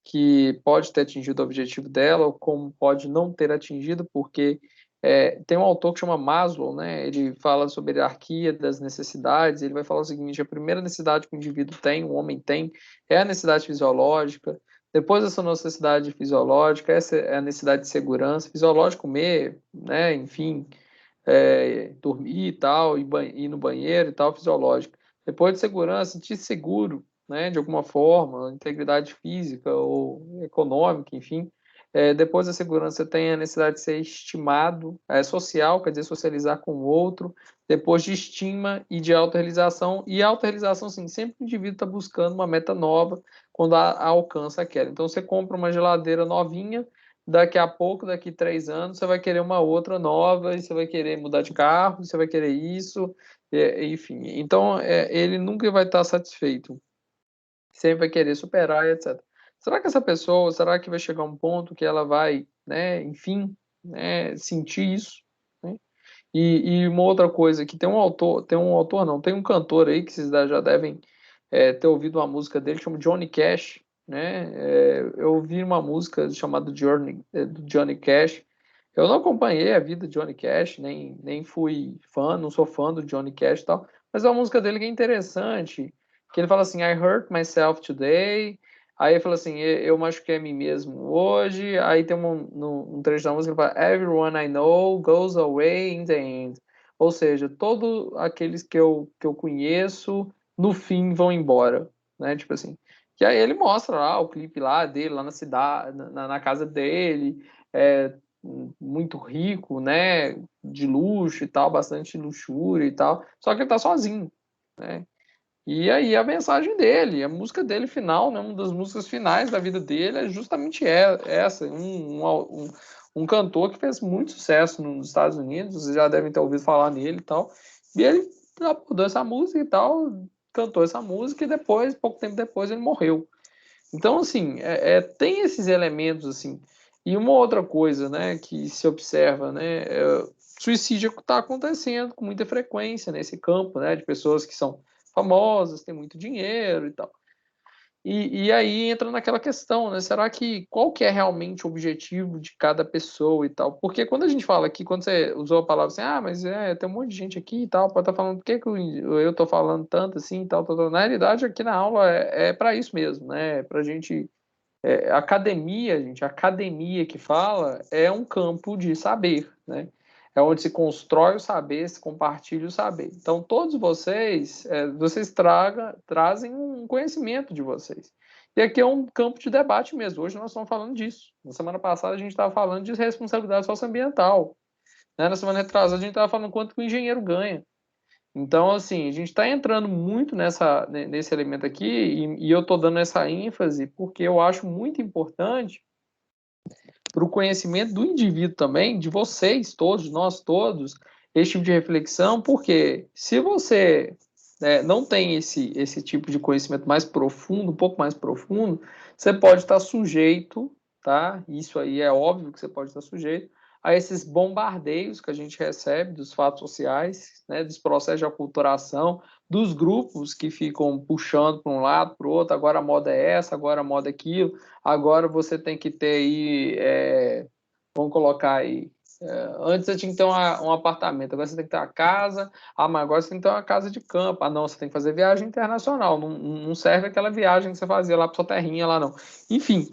que pode ter atingido o objetivo dela, ou como pode não ter atingido, porque tem um autor que chama Maslow, né? Ele fala sobre a hierarquia das necessidades. Ele vai falar o seguinte: a primeira necessidade que o indivíduo tem, o homem tem, é a necessidade fisiológica. Depois dessa necessidade fisiológica, essa é a necessidade de segurança, fisiológico, comer, né, enfim, dormir e tal, ir no banheiro e tal, fisiológico. Depois de segurança, sentir seguro, né, de alguma forma, integridade física ou econômica, enfim. Depois da segurança, você tem a necessidade de ser estimado, social, quer dizer, socializar com o outro. Depois de estima e de autorrealização. E autorrealização, sim, sempre o indivíduo está buscando uma meta nova quando alcança aquela. Então, você compra uma geladeira novinha, daqui a pouco, daqui 3 anos, você vai querer uma outra nova, e você vai querer mudar de carro, você vai querer isso, enfim. Então, ele nunca vai estar satisfeito. Sempre vai querer superar, etc. Será que essa pessoa, será que vai chegar um ponto que ela vai, né, enfim, né, sentir isso? Né? E uma outra coisa, que tem um autor não, tem um cantor aí que vocês já devem ter ouvido uma música dele, chama Johnny Cash, né? Eu ouvi uma música chamada do Johnny Cash. Eu não acompanhei a vida de Johnny Cash, nem fui fã, não sou fã do Johnny Cash e tal, mas é uma música dele que é interessante, que ele fala assim: I hurt myself today. Aí ele fala assim: eu machuquei a mim mesmo hoje. Aí tem um trecho da música que fala: Everyone I know goes away in the end. Ou seja, todos aqueles que eu conheço, no fim vão embora, né? Tipo assim. Que aí ele mostra lá o clipe lá dele, lá na cidade, na casa dele, muito rico, né? De luxo e tal, bastante luxúria e tal. Só que ele tá sozinho, né? E aí a mensagem dele, a música dele final, né, uma das músicas finais da vida dele é justamente essa, um cantor que fez muito sucesso nos Estados Unidos, vocês já devem ter ouvido falar nele e tal, e ele abordou essa música e tal, cantou essa música e depois, pouco tempo depois, ele morreu. Então, assim, tem esses elementos, assim. E uma outra coisa, né, que se observa, né, suicídio está acontecendo com muita frequência nesse campo, né, de pessoas que são famosas, têm muito dinheiro e tal. E aí entra naquela questão, né? Será que qual que é realmente o objetivo de cada pessoa e tal? Porque quando a gente fala aqui, quando você usou a palavra assim, mas tem um monte de gente aqui e tal, pode estar falando, por que eu tô falando tanto assim e tal, tal. Na realidade, aqui na aula é para isso mesmo, né? Pra gente. Academia, gente, a academia que fala é um campo de saber, né? É onde se constrói o saber, se compartilha o saber. Então, todos vocês, trazem um conhecimento de vocês. E aqui é um campo de debate mesmo. Hoje nós estamos falando disso. Na semana passada a gente estava falando de responsabilidade socioambiental. Né? Na semana retrasada a gente estava falando quanto que o engenheiro ganha. Então, assim, a gente está entrando muito nesse elemento aqui e eu estou dando essa ênfase porque eu acho muito importante para o conhecimento do indivíduo também, de vocês todos, de nós todos, esse tipo de reflexão, porque se você não tem esse tipo de conhecimento mais profundo, um pouco mais profundo, você pode estar sujeito, tá? Isso aí é óbvio que você pode estar sujeito a esses bombardeios que a gente recebe dos fatos sociais, né, dos processos de aculturação, dos grupos que ficam puxando para um lado, para o outro, agora a moda é essa, agora a moda é aquilo, agora você tem que ter aí, vamos colocar aí, antes você tinha que ter um apartamento, agora você tem que ter uma casa, mas agora você tem que ter uma casa de campo, não, você tem que fazer viagem internacional, não serve aquela viagem que você fazia lá para sua terrinha lá não. Enfim,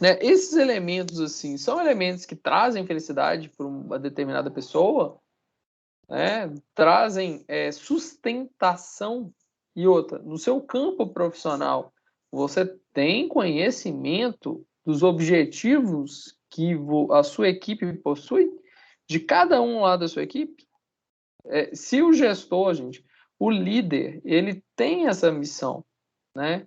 né, esses elementos assim, são elementos que trazem felicidade para uma determinada pessoa, né, trazem sustentação e outra, no seu campo profissional, você tem conhecimento dos objetivos que a sua equipe possui, de cada um lá da sua equipe. Se o gestor, gente, o líder, ele tem essa missão, né?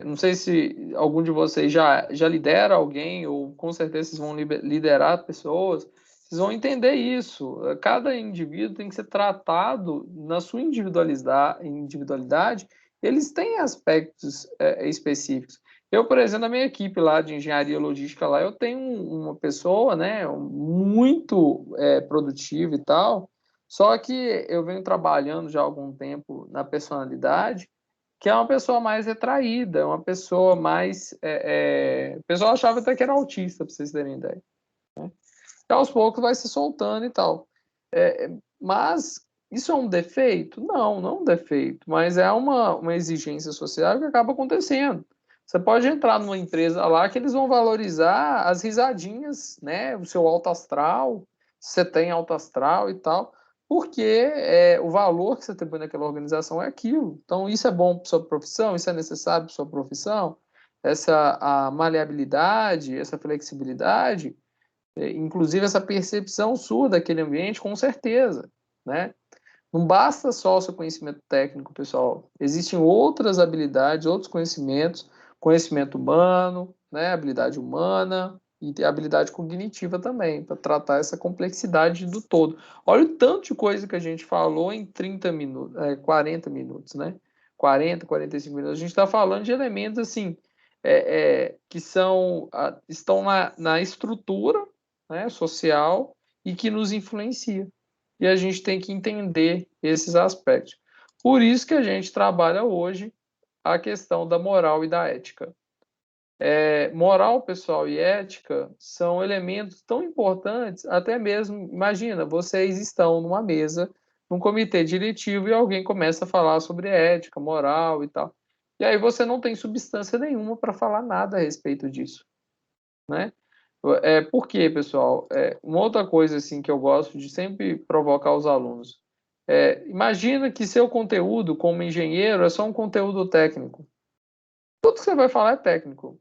Não sei se algum de vocês já lidera alguém, ou com certeza vocês vão liderar pessoas, vocês vão entender isso. Cada indivíduo tem que ser tratado na sua individualidade, eles têm aspectos específicos. Eu, por exemplo, na minha equipe lá de engenharia logística, lá, eu tenho uma pessoa, né, muito produtiva e tal, só que eu venho trabalhando já há algum tempo na personalidade, que é uma pessoa mais retraída, uma pessoa mais. O pessoal achava até que era autista, para vocês terem ideia. Né? E aos poucos vai se soltando e tal. Mas isso é um defeito? Não é um defeito, mas é uma exigência social que acaba acontecendo. Você pode entrar numa empresa lá que eles vão valorizar as risadinhas, né? O seu alto astral, se você tem alto astral e tal, porque o valor que você atribui naquela organização é aquilo. Então, isso é bom para sua profissão, isso é necessário para sua profissão, a maleabilidade, essa flexibilidade, inclusive essa percepção sua daquele ambiente, com certeza, né? Não basta só o seu conhecimento técnico, pessoal. Existem outras habilidades, outros conhecimentos, conhecimento humano, né, habilidade humana e habilidade cognitiva também, para tratar essa complexidade do todo. Olha o tanto de coisa que a gente falou em 30 minutos, 40 minutos, né? 40, 45 minutos. A gente está falando de elementos assim, que estão na estrutura, né, social e que nos influencia. E a gente tem que entender esses aspectos. Por isso que a gente trabalha hoje a questão da moral e da ética. Moral, pessoal, e ética são elementos tão importantes, até mesmo, imagina, vocês estão numa mesa, num comitê diretivo, e alguém começa a falar sobre ética, moral e tal. E aí você não tem substância nenhuma para falar nada a respeito disso, né? Por quê, pessoal? Uma outra coisa assim que eu gosto de sempre provocar os alunos. Imagina que seu conteúdo como engenheiro é só um conteúdo técnico. Tudo que você vai falar é técnico.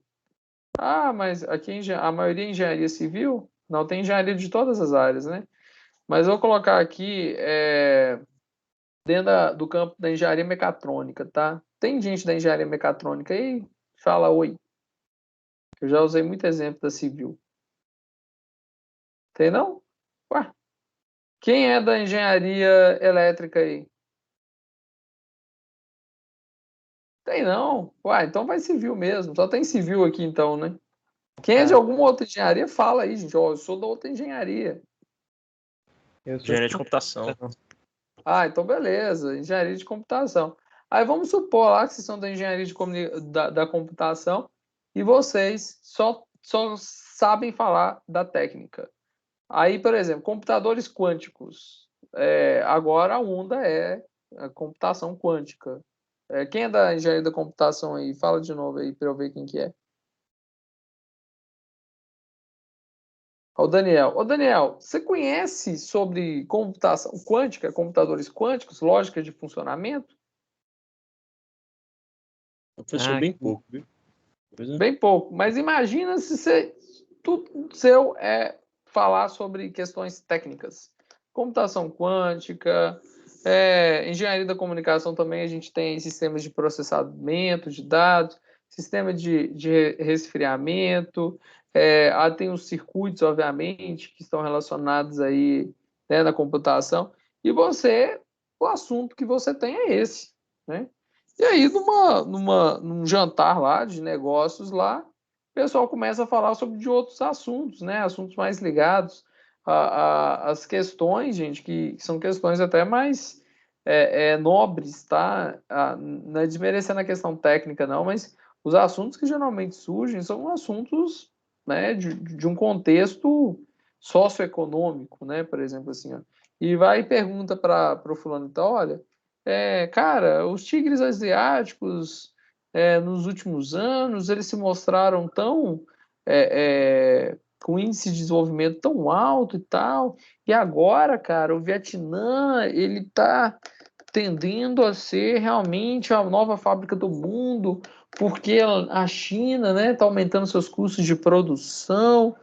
Mas aqui a maioria é engenharia civil? Não, tem engenharia de todas as áreas, né? Mas eu vou colocar aqui dentro do campo da engenharia mecatrônica, tá? Tem gente da engenharia mecatrônica aí? Fala oi. Eu já usei muito exemplo da civil. Tem não? Ué, quem é da engenharia elétrica aí? Tem não. Ué, então vai civil mesmo. Só tem civil aqui então, né? Quem é de alguma outra engenharia, fala aí, gente. Ó, eu sou da outra engenharia. Eu sou engenharia de computação. Ah, então beleza. Engenharia de computação. Aí vamos supor lá que vocês são da engenharia da computação e vocês só sabem falar da técnica. Aí, por exemplo, computadores quânticos. Agora a onda é a computação quântica. Quem é da engenharia da computação aí? Fala de novo aí para eu ver quem que é. O Daniel. Ô, Daniel, você conhece sobre computação quântica, computadores quânticos, lógica de funcionamento? Professor, bem pouco, viu? Bem pouco. Mas imagina se tudo seu é falar sobre questões técnicas. Computação quântica, engenharia da comunicação também, a gente tem sistemas de processamento de dados, sistema de resfriamento, tem os circuitos, obviamente, que estão relacionados aí, né, na computação. E o assunto que você tem é esse, né? E aí, num jantar lá de negócios lá, o pessoal começa a falar sobre de outros assuntos, né? Assuntos mais ligados às questões, gente, que são questões até mais nobres, tá? Não é desmerecendo a questão técnica, não, mas os assuntos que geralmente surgem são assuntos, né, de um contexto socioeconômico, né? Por exemplo, assim, ó. E vai e pergunta para o fulano, então, olha, cara, os tigres asiáticos, nos últimos anos, eles se mostraram tão com índice de desenvolvimento tão alto e tal, e agora, cara, o Vietnã, ele está tendendo a ser realmente a nova fábrica do mundo, porque a China, né, está aumentando seus custos de produção.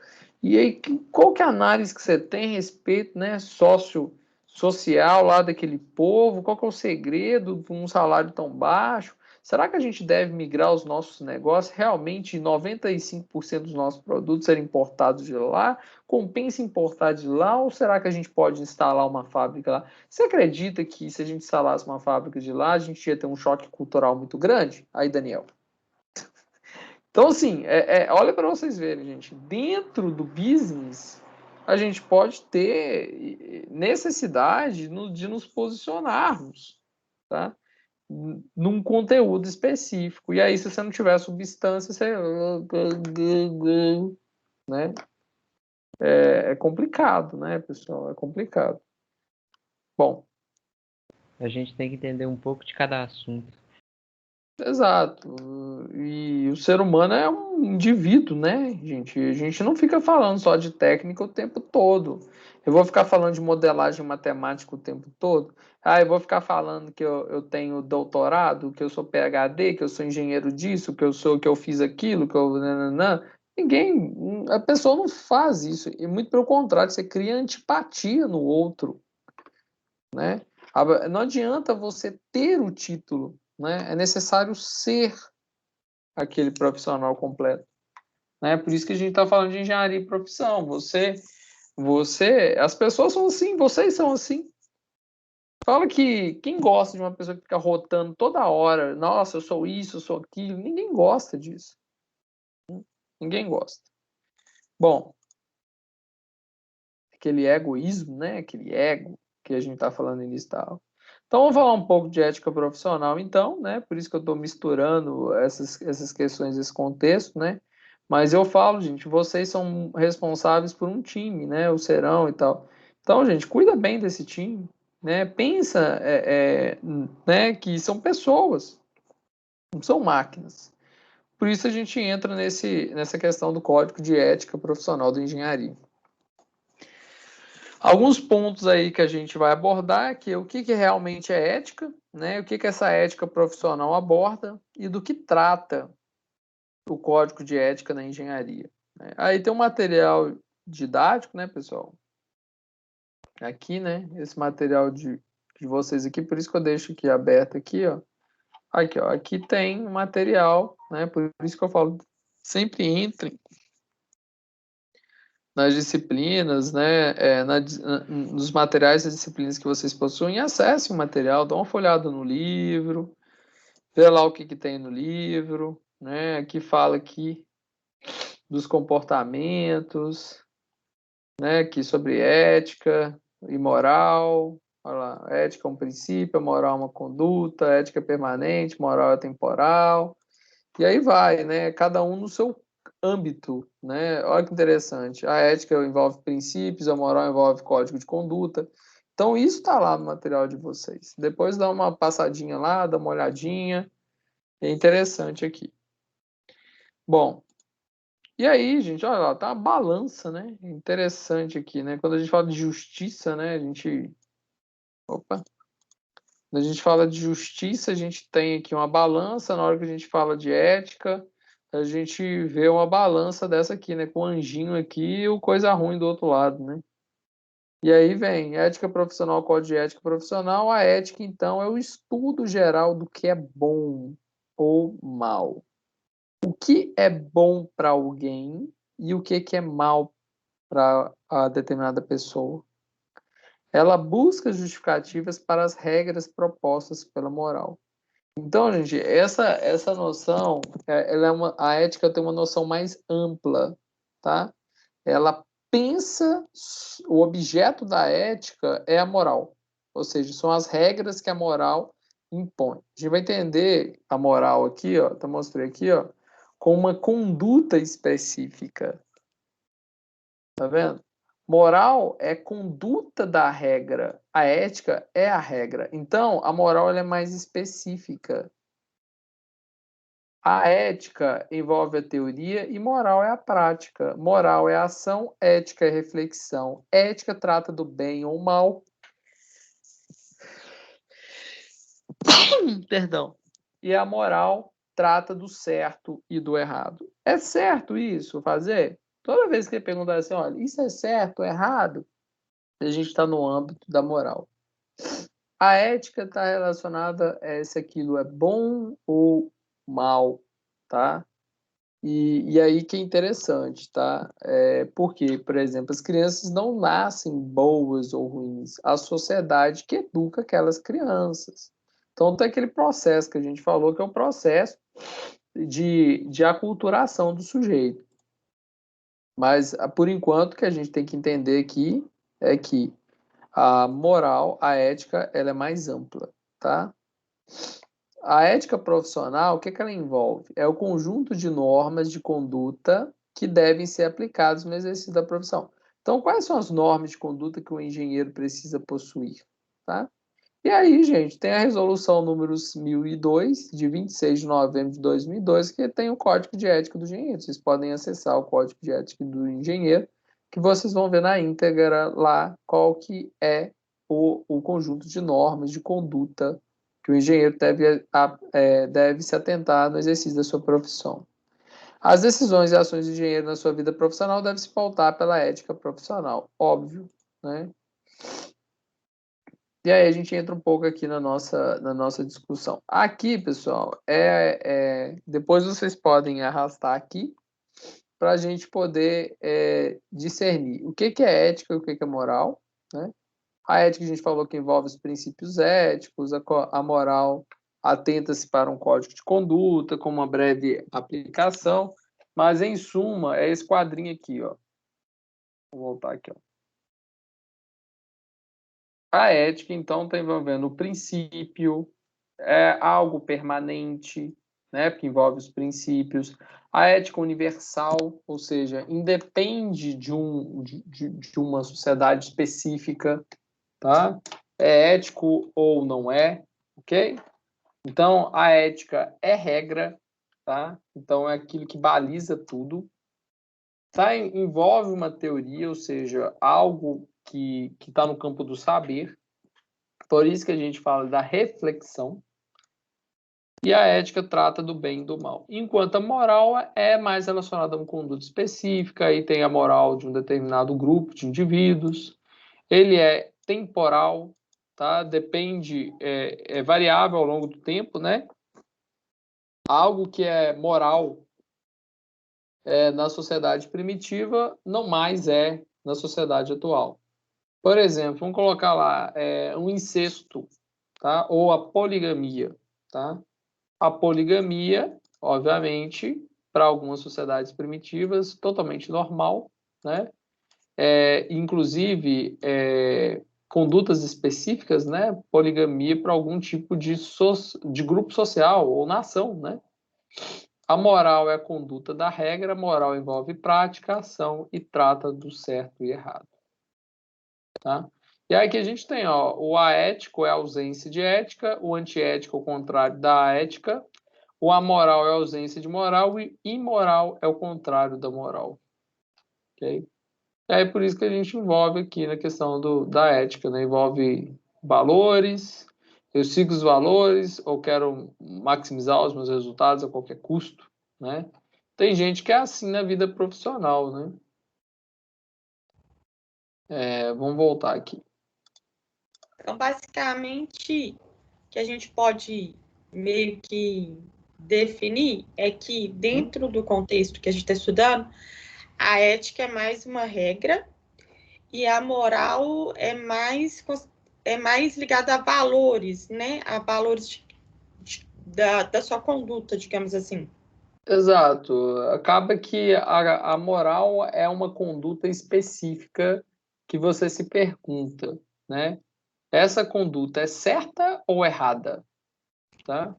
E aí, qual que é a análise que você tem a respeito, né, social lá daquele povo? Qual que é o segredo de um salário tão baixo? Será que a gente deve migrar os nossos negócios? Realmente 95% dos nossos produtos serem importados de lá? Compensa importar de lá ou será que a gente pode instalar uma fábrica lá? Você acredita que se a gente instalasse uma fábrica de lá, a gente ia ter um choque cultural muito grande? Aí, Daniel. Então, assim, olha para vocês verem, gente. Dentro do business, a gente pode ter necessidade de nos posicionarmos, tá? Num conteúdo específico. E aí, se você não tiver substância, você... né? É complicado, né, pessoal? É complicado. Bom. A gente tem que entender um pouco de cada assunto. Exato. E o ser humano é um indivíduo, né, gente? A gente não fica falando só de técnica o tempo todo. Eu vou ficar falando de modelagem matemática o tempo todo. Eu vou ficar falando que eu tenho doutorado, que eu sou PhD, que eu sou engenheiro disso, que eu fiz aquilo, que eu... Nananã. A pessoa não faz isso. E muito pelo contrário, você cria antipatia no outro, né? Não adianta você ter o título, né? É necessário ser aquele profissional completo, né? Por isso que a gente está falando de engenharia e profissão. As pessoas são assim, vocês são assim. Fala que quem gosta de uma pessoa que fica rotando toda hora, nossa, eu sou isso, eu sou aquilo, ninguém gosta disso. Ninguém gosta. Bom, aquele egoísmo, né? Aquele ego que a gente está falando nisso e tal. Então, vamos falar um pouco de ética profissional, então, né? Por isso que eu estou misturando essas questões, esse contexto, né? Mas eu falo, gente, vocês são responsáveis por um time, né? O serão e tal. Então, gente, cuida bem desse time, né? Pensa, né? Que são pessoas, não são máquinas. Por isso a gente entra nessa questão do código de ética profissional da engenharia. Alguns pontos aí que a gente vai abordar, que é o que realmente é ética, né? O que essa ética profissional aborda e do que trata o código de ética na engenharia, né? Aí tem um material didático, né, pessoal? Aqui, né? Esse material de vocês aqui, por isso que eu deixo aqui aberto aqui, ó. Aqui, ó. Aqui tem um material, né? Por isso que eu falo, sempre entrem nas disciplinas, né, nos materiais das disciplinas que vocês possuem, acessem o material, dá uma folhada no livro, vê lá o que tem no livro, né, aqui fala aqui dos comportamentos, né, aqui sobre ética e moral. Olha lá, ética é um princípio, moral é uma conduta, ética é permanente, moral é temporal, e aí vai, né, cada um no seu âmbito, né? Olha que interessante. A ética envolve princípios, a moral envolve código de conduta. Então, isso está lá no material de vocês. Depois dá uma passadinha lá, dá uma olhadinha. É interessante aqui. Bom, e aí, gente, olha lá, tá uma balança, né? Interessante aqui, né? Quando a gente fala de justiça, né? Opa! Quando a gente fala de justiça, a gente tem aqui uma balança. Na hora que a gente fala de ética, a gente vê uma balança dessa aqui, né? Com o anjinho aqui e o coisa ruim do outro lado, né? E aí vem ética profissional, código de ética profissional. A ética, então, é o estudo geral do que é bom ou mal. O que é bom para alguém e o que é mal para a determinada pessoa. Ela busca justificativas para as regras propostas pela moral. Então, gente, essa noção, a ética tem uma noção mais ampla, tá? Ela pensa, o objeto da ética é a moral, ou seja, são as regras que a moral impõe. A gente vai entender a moral aqui, ó, tá mostrei aqui, ó, com uma conduta específica, tá vendo? Moral é conduta da regra, a ética é a regra. Então, a moral ela é mais específica. A ética envolve a teoria e moral é a prática. Moral é a ação, ética é reflexão. Ética trata do bem ou mal. Perdão. E a moral trata do certo e do errado. É certo isso fazer? Toda vez que perguntar assim, olha, isso é certo ou errado? A gente está no âmbito da moral. A ética está relacionada a se aquilo é bom ou mal, tá? E aí que é interessante, tá? Porque, por exemplo, as crianças não nascem boas ou ruins. A sociedade que educa aquelas crianças. Então tem aquele processo que a gente falou, que é o processo de aculturação do sujeito. Mas, por enquanto, o que a gente tem que entender aqui é que a moral, a ética, ela é mais ampla, tá? A ética profissional, o que ela envolve? É o conjunto de normas de conduta que devem ser aplicadas no exercício da profissão. Então, quais são as normas de conduta que o engenheiro precisa possuir? Tá? E aí, gente, tem a resolução número 1002, de 26 de novembro de 2002, que tem o Código de Ética do Engenheiro. Vocês podem acessar o Código de Ética do Engenheiro, que vocês vão ver na íntegra lá qual que é o conjunto de normas de conduta que o engenheiro deve se atentar no exercício da sua profissão. As decisões e ações do engenheiro na sua vida profissional devem se pautar pela ética profissional, óbvio, né? E aí a gente entra um pouco aqui na nossa discussão. Aqui, pessoal, depois vocês podem arrastar aqui para a gente poder discernir o que é ética e o que é moral, né? A ética a gente falou que envolve os princípios éticos, a moral atenta-se para um código de conduta, com uma breve aplicação, mas em suma é esse quadrinho aqui, ó. Vou voltar aqui, ó. A ética, então, está envolvendo o princípio, algo permanente, né, porque envolve os princípios. A ética universal, ou seja, independe de uma sociedade específica, tá? É ético ou não é, ok? Então, a ética é regra, tá? Então, é aquilo que baliza tudo. Tá? Envolve uma teoria, ou seja, algo que está no campo do saber. Por isso que a gente fala da reflexão. E a ética trata do bem e do mal. Enquanto a moral é mais relacionada a uma conduta específica, aí tem a moral de um determinado grupo de indivíduos. Ele é temporal, tá? Depende, é variável ao longo do tempo, né? Algo que é moral na sociedade primitiva, não mais é na sociedade atual. Por exemplo, vamos colocar lá um incesto, tá? Ou a poligamia, tá? A poligamia, obviamente, para algumas sociedades primitivas, totalmente normal, né? Inclusive, condutas específicas, né? Poligamia para algum tipo de grupo social ou nação, né? A moral é a conduta da regra, a moral envolve prática, ação e trata do certo e errado. Tá? E aí que a gente tem, ó, o aético é a ausência de ética, o antiético é o contrário da ética, o amoral é a ausência de moral e imoral é o contrário da moral. Ok? E aí por isso que a gente envolve aqui na questão da ética, né? Envolve valores, eu sigo os valores ou quero maximizar os meus resultados a qualquer custo, né? Tem gente que é assim na vida profissional, né? Vamos voltar aqui. Então, basicamente, o que a gente pode meio que definir é que, dentro do contexto que a gente está estudando, a ética é mais uma regra e a moral é mais ligada a valores, né? A valores da sua conduta, digamos assim. Exato. Acaba que a moral é uma conduta específica que você se pergunta, né? Essa conduta é certa ou errada? Tá?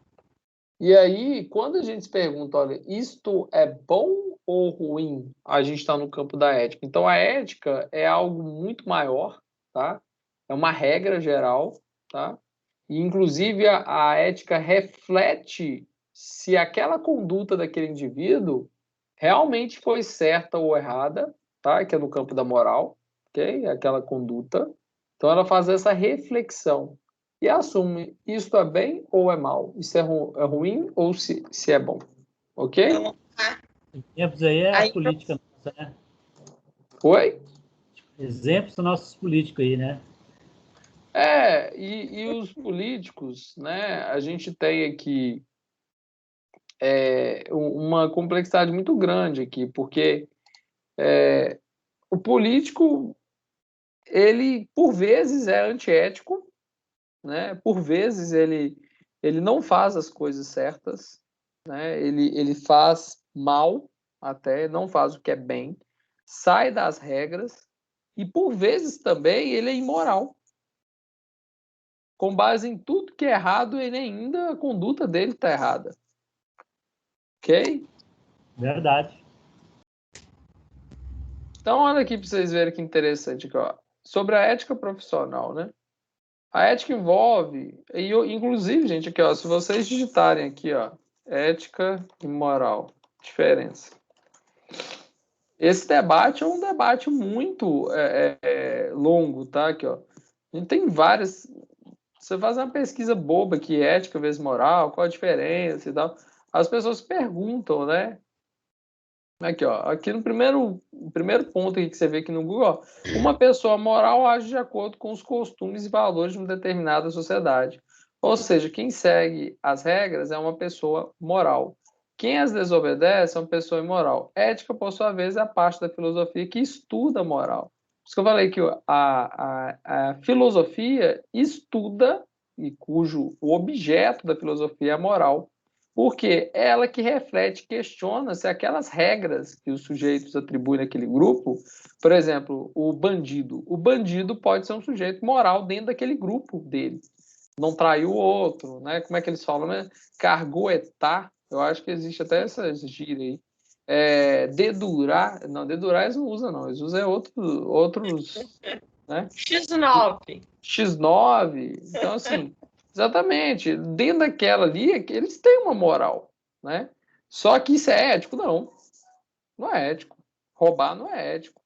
E aí, quando a gente se pergunta, olha, isto é bom ou ruim? A gente está no campo da ética. Então, a ética é algo muito maior, tá? É uma regra geral, tá? E, inclusive, a ética reflete se aquela conduta daquele indivíduo realmente foi certa ou errada, tá? Que é no campo da moral, ok? Aquela conduta. Então, ela faz essa reflexão e assume isto é bem ou é mal, isso é ruim ou se é bom, ok? Então, Exemplos aí é a política nossa, né? Oi? Exemplos são nossos políticos aí, né? E os políticos, né? A gente tem aqui uma complexidade muito grande aqui, porque o político, ele, por vezes, é antiético, né? Por vezes, ele não faz as coisas certas, né? Ele faz mal, até, não faz o que é bem, sai das regras, e, por vezes, também, ele é imoral. Com base em tudo que é errado, ele ainda, a conduta dele está errada. Ok? Verdade. Então, olha aqui para vocês verem que interessante. Aqui, ó. Sobre a ética profissional, né? A ética envolve, inclusive, gente, aqui, ó, se vocês digitarem aqui, ó, ética e moral, diferença. Esse debate é um debate muito longo, tá? Aqui, ó. A gente tem várias. Você faz uma pesquisa boba aqui, ética vezes moral, qual a diferença e tal. As pessoas perguntam, né? Aqui, ó. Aqui no primeiro ponto aqui que você vê aqui no Google, ó, uma pessoa moral age de acordo com os costumes e valores de uma determinada sociedade. Ou seja, quem segue as regras é uma pessoa moral. Quem as desobedece é uma pessoa imoral. Ética, por sua vez, é a parte da filosofia que estuda a moral. Por isso que eu falei que a filosofia estuda, e cujo o objeto da filosofia é a moral, porque é ela que reflete, questiona se aquelas regras que os sujeitos atribuem naquele grupo, por exemplo, o bandido pode ser um sujeito moral dentro daquele grupo dele. Não traiu o outro, né? Como é que eles falam, né? Cargoetar, eu acho que existe até essa gíria aí. Dedurar, não, dedurar eles não usam, não. Eles usam outros né? X9. X9. Então, assim, exatamente. Dentro daquela ali, eles têm uma moral, né? Só que isso é ético? Não. Não é ético. Roubar não é ético.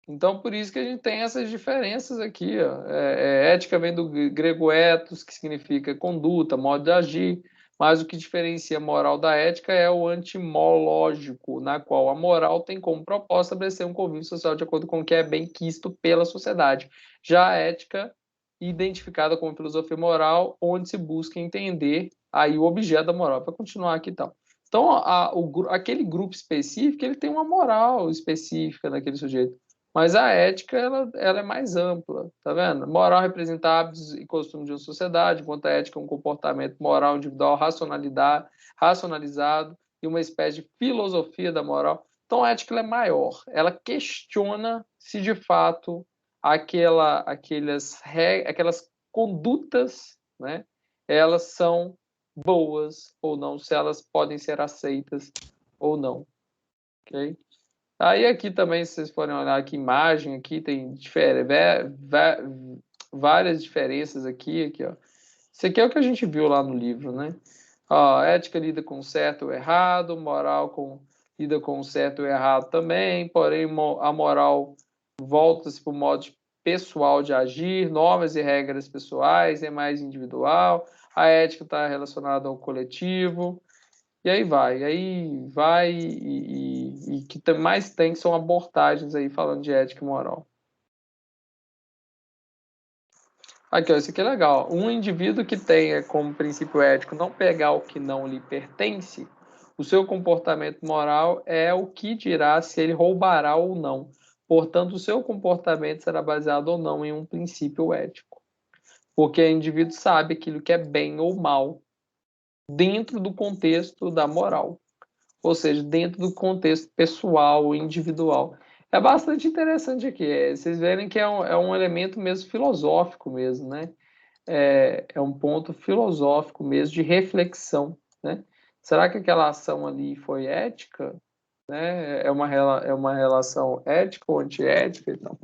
Então, por isso que a gente tem essas diferenças aqui. Ó. Ética vem do grego ethos, que significa conduta, modo de agir. Mas o que diferencia a moral da ética é o antimológico, na qual a moral tem como propósito estabelecer um convívio social de acordo com o que é bem quisto pela sociedade. Já a ética, identificada como filosofia moral, onde se busca entender aí o objeto da moral. Para continuar aqui e tal. Então, aquele grupo específico, ele tem uma moral específica naquele sujeito. Mas a ética, ela é mais ampla, tá vendo? Moral representa hábitos e costumes de uma sociedade, enquanto a ética é um comportamento moral individual racionalizado e uma espécie de filosofia da moral. Então, a ética ela é maior. Ela questiona se, de fato, aquelas condutas, né, elas são boas ou não, se elas podem ser aceitas ou não. Ok? Aí aqui também, se vocês forem olhar aqui, imagem, aqui tem várias diferenças aqui, ó. Isso aqui é o que a gente viu lá no livro, né? Ó, ética lida com certo ou errado, moral lida com certo ou errado também, porém a moral volta-se para o modo pessoal de agir, normas e regras pessoais, é mais individual, a ética está relacionada ao coletivo, e aí vai, e que mais tem são abordagens aí falando de ética e moral. Aqui, ó, isso aqui é legal. Um indivíduo que tenha como princípio ético não pegar o que não lhe pertence, o seu comportamento moral é o que dirá se ele roubará ou não. Portanto, o seu comportamento será baseado ou não em um princípio ético. Porque o indivíduo sabe aquilo que é bem ou mal dentro do contexto da moral. Ou seja, dentro do contexto pessoal, individual. É bastante interessante aqui. Vocês verem que é um elemento mesmo filosófico mesmo, né? É um ponto filosófico mesmo de reflexão, né? Será que aquela ação ali foi ética? Né? É uma relação ética ou antiética? Então,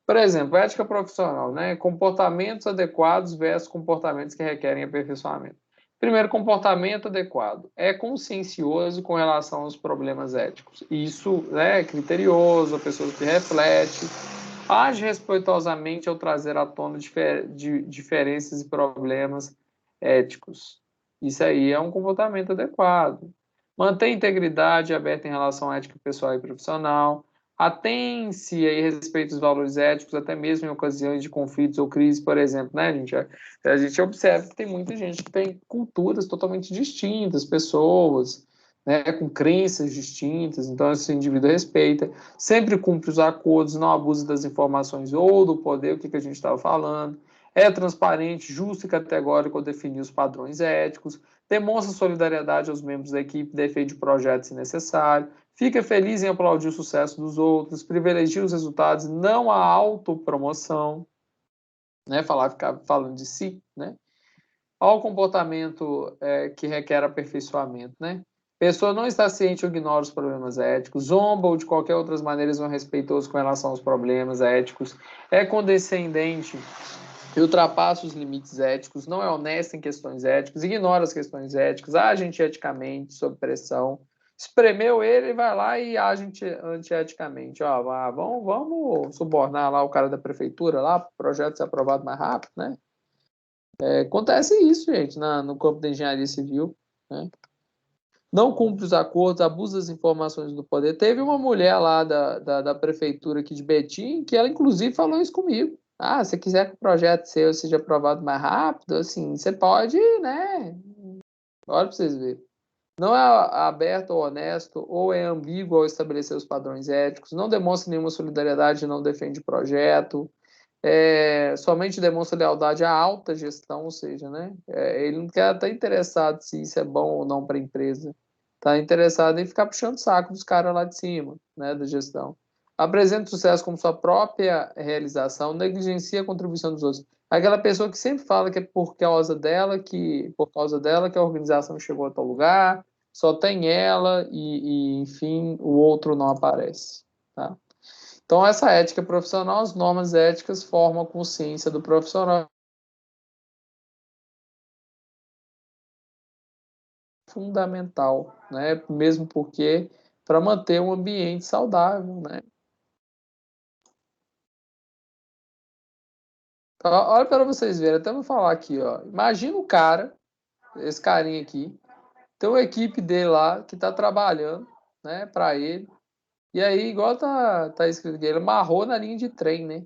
por exemplo, ética profissional, né? Comportamentos adequados versus comportamentos que requerem aperfeiçoamento. Primeiro, comportamento adequado. É consciencioso com relação aos problemas éticos. Isso, né, é criterioso, a pessoa que reflete, age respeitosamente ao trazer à tona diferenças e problemas éticos. Isso aí é um comportamento adequado. Mantém integridade aberta em relação à ética pessoal e profissional. Atém-se a respeito dos valores éticos, até mesmo em ocasiões de conflitos ou crises, por exemplo, né, gente? A gente observa que tem muita gente que tem culturas totalmente distintas, pessoas, né, com crenças distintas, então esse indivíduo respeita, sempre cumpre os acordos, não abusa das informações ou do poder, o que a gente estava falando, é transparente, justo e categórico ao definir os padrões éticos, demonstra solidariedade aos membros da equipe, defende projetos se necessário, fica feliz em aplaudir o sucesso dos outros, privilegia os resultados, não a autopromoção, né? Ficar falando de si, né? Ao comportamento que requer aperfeiçoamento, né? Pessoa não está ciente ou ignora os problemas éticos, zomba ou de qualquer outra maneira não é respeitoso com relação aos problemas éticos, é condescendente e ultrapassa os limites éticos, não é honesto em questões éticas, ignora as questões éticas, age antieticamente, sob pressão, espremeu ele, vai lá e age antieticamente. Ó, vamos subornar lá o cara da prefeitura, lá, para o projeto ser aprovado mais rápido, né? Acontece isso, gente, no campo da engenharia civil, né? Não cumpre os acordos, abusa das informações do poder. Teve uma mulher lá da prefeitura aqui de Betim, que ela, inclusive, falou isso comigo. Ah, se quiser que o projeto seu seja aprovado mais rápido, assim, você pode, né? Olha para vocês verem. Não é aberto ou honesto, ou é ambíguo ao estabelecer os padrões éticos, não demonstra nenhuma solidariedade, não defende projeto, somente demonstra lealdade à alta gestão, ou seja, né? Ele não está interessado se isso é bom ou não para a empresa. Está interessado em ficar puxando o saco dos caras lá de cima, né, da gestão. Apresenta o sucesso como sua própria realização, negligencia a contribuição dos outros. Aquela pessoa que sempre fala que é por causa dela que a organização chegou a tal lugar, só tem ela enfim, o outro não aparece. Tá? Então, essa ética profissional, as normas éticas formam a consciência do profissional. Fundamental, né? Mesmo porque para manter um ambiente saudável, né? Olha para vocês verem, até vou falar aqui, ó. Imagina o cara, esse carinha aqui, tem uma equipe dele lá que está trabalhando, né, para ele. E aí, igual tá escrito aqui, ele amarrou na linha de trem, né?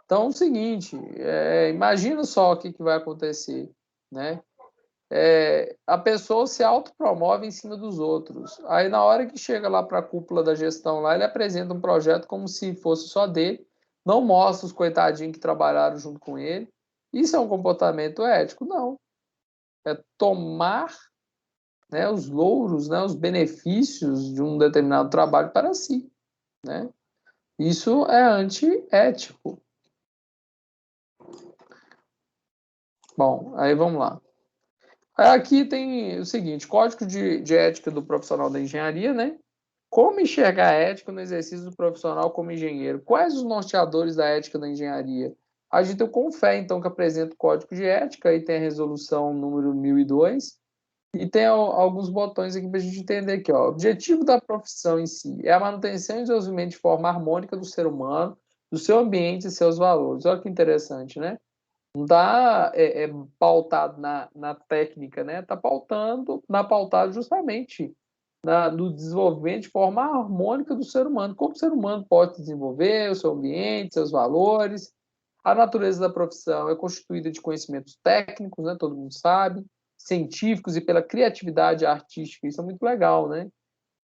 Então, é o seguinte, imagina só o que vai acontecer, né? a pessoa se autopromove em cima dos outros. Aí, na hora que chega lá para a cúpula da gestão, lá, ele apresenta um projeto como se fosse só dele, não mostra os coitadinhos que trabalharam junto com ele. Isso é um comportamento ético? Não. É tomar, né, os louros, né, os benefícios de um determinado trabalho para si, né? Isso é antiético. Bom, aí vamos lá. Aqui tem o seguinte, Código de Ética do Profissional da Engenharia, né? Como enxergar a ética no exercício do profissional como engenheiro? Quais os norteadores da ética da engenharia? A gente tem o CONFER, então, que apresenta o Código de Ética, aí tem a resolução número 1002, e tem alguns botões aqui para a gente entender aqui, ó. O objetivo da profissão em si é a manutenção e desenvolvimento de forma harmônica do ser humano, do seu ambiente e seus valores. Olha que interessante, né? Não está pautado na técnica, né? Está pautado justamente no desenvolvimento de forma harmônica do ser humano. Como o ser humano pode desenvolver o seu ambiente, seus valores. A natureza da profissão é constituída de conhecimentos técnicos, né? Todo mundo sabe, científicos e pela criatividade artística. Isso é muito legal, né?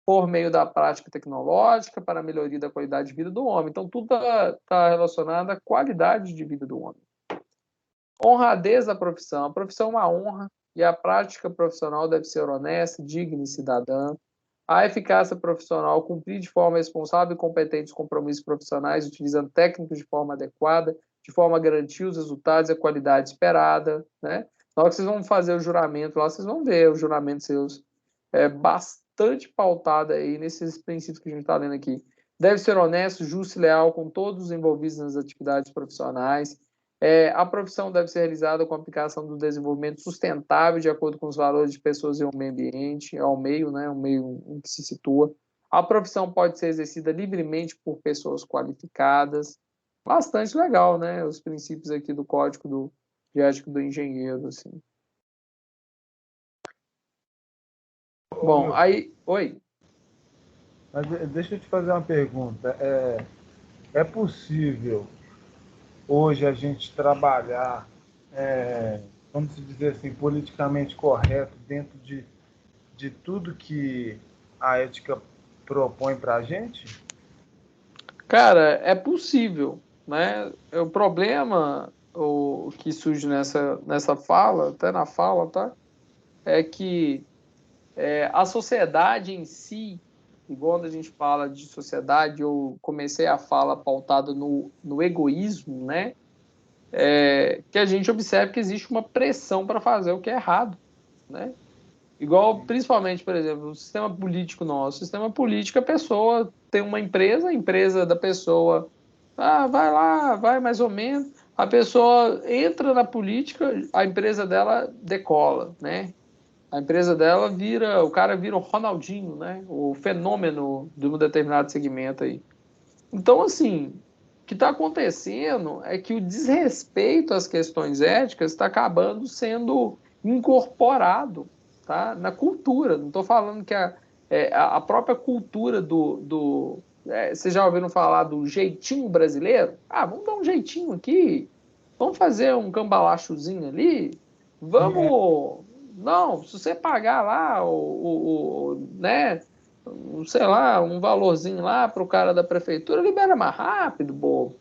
Por meio da prática tecnológica para a melhoria da qualidade de vida do homem. Então, tudo está relacionado à qualidade de vida do homem. Honradez da profissão. A profissão é uma honra e a prática profissional deve ser honesta, digna e cidadã. A eficácia profissional, cumprir de forma responsável e competente os compromissos profissionais, utilizando técnicas de forma adequada, de forma a garantir os resultados e a qualidade esperada, né? Na hora que vocês vão fazer o juramento lá, vocês vão ver o juramento seus bastante pautado aí nesses princípios que a gente está lendo aqui. Deve ser honesto, justo e leal com todos os envolvidos nas atividades profissionais. A profissão deve ser realizada com a aplicação do desenvolvimento sustentável de acordo com os valores de pessoas e o meio ambiente, ao meio, né, o meio em que se situa. A profissão pode ser exercida livremente por pessoas qualificadas. Bastante legal, né? Os princípios aqui do Código de Ética do Engenheiro, assim. Bom, aí... Oi? Mas deixa eu te fazer uma pergunta. É possível hoje a gente trabalhar, vamos dizer assim, politicamente correto dentro de tudo que a ética propõe para a gente? Cara, é possível, né? O problema que surge nessa fala, até na fala, tá? É que a sociedade em si, igual quando a gente fala de sociedade, eu comecei a fala pautada no egoísmo, né? Que a gente observa que existe uma pressão para fazer o que é errado, né? Igual, principalmente, por exemplo, o sistema político nosso. O sistema político, a pessoa tem uma empresa, a empresa da pessoa vai lá, vai mais ou menos. A pessoa entra na política, a empresa dela decola, né? A empresa dela o cara vira o Ronaldinho, né? O fenômeno de um determinado segmento aí. Então, assim, o que está acontecendo é que o desrespeito às questões éticas está acabando sendo incorporado, tá, na cultura. Não estou falando que a própria cultura vocês já ouviram falar do jeitinho brasileiro? Vamos dar um jeitinho aqui, vamos fazer um cambalachozinho ali, vamos... Não, se você pagar lá né, sei lá, um valorzinho lá para o cara da prefeitura, libera mais rápido, bobo.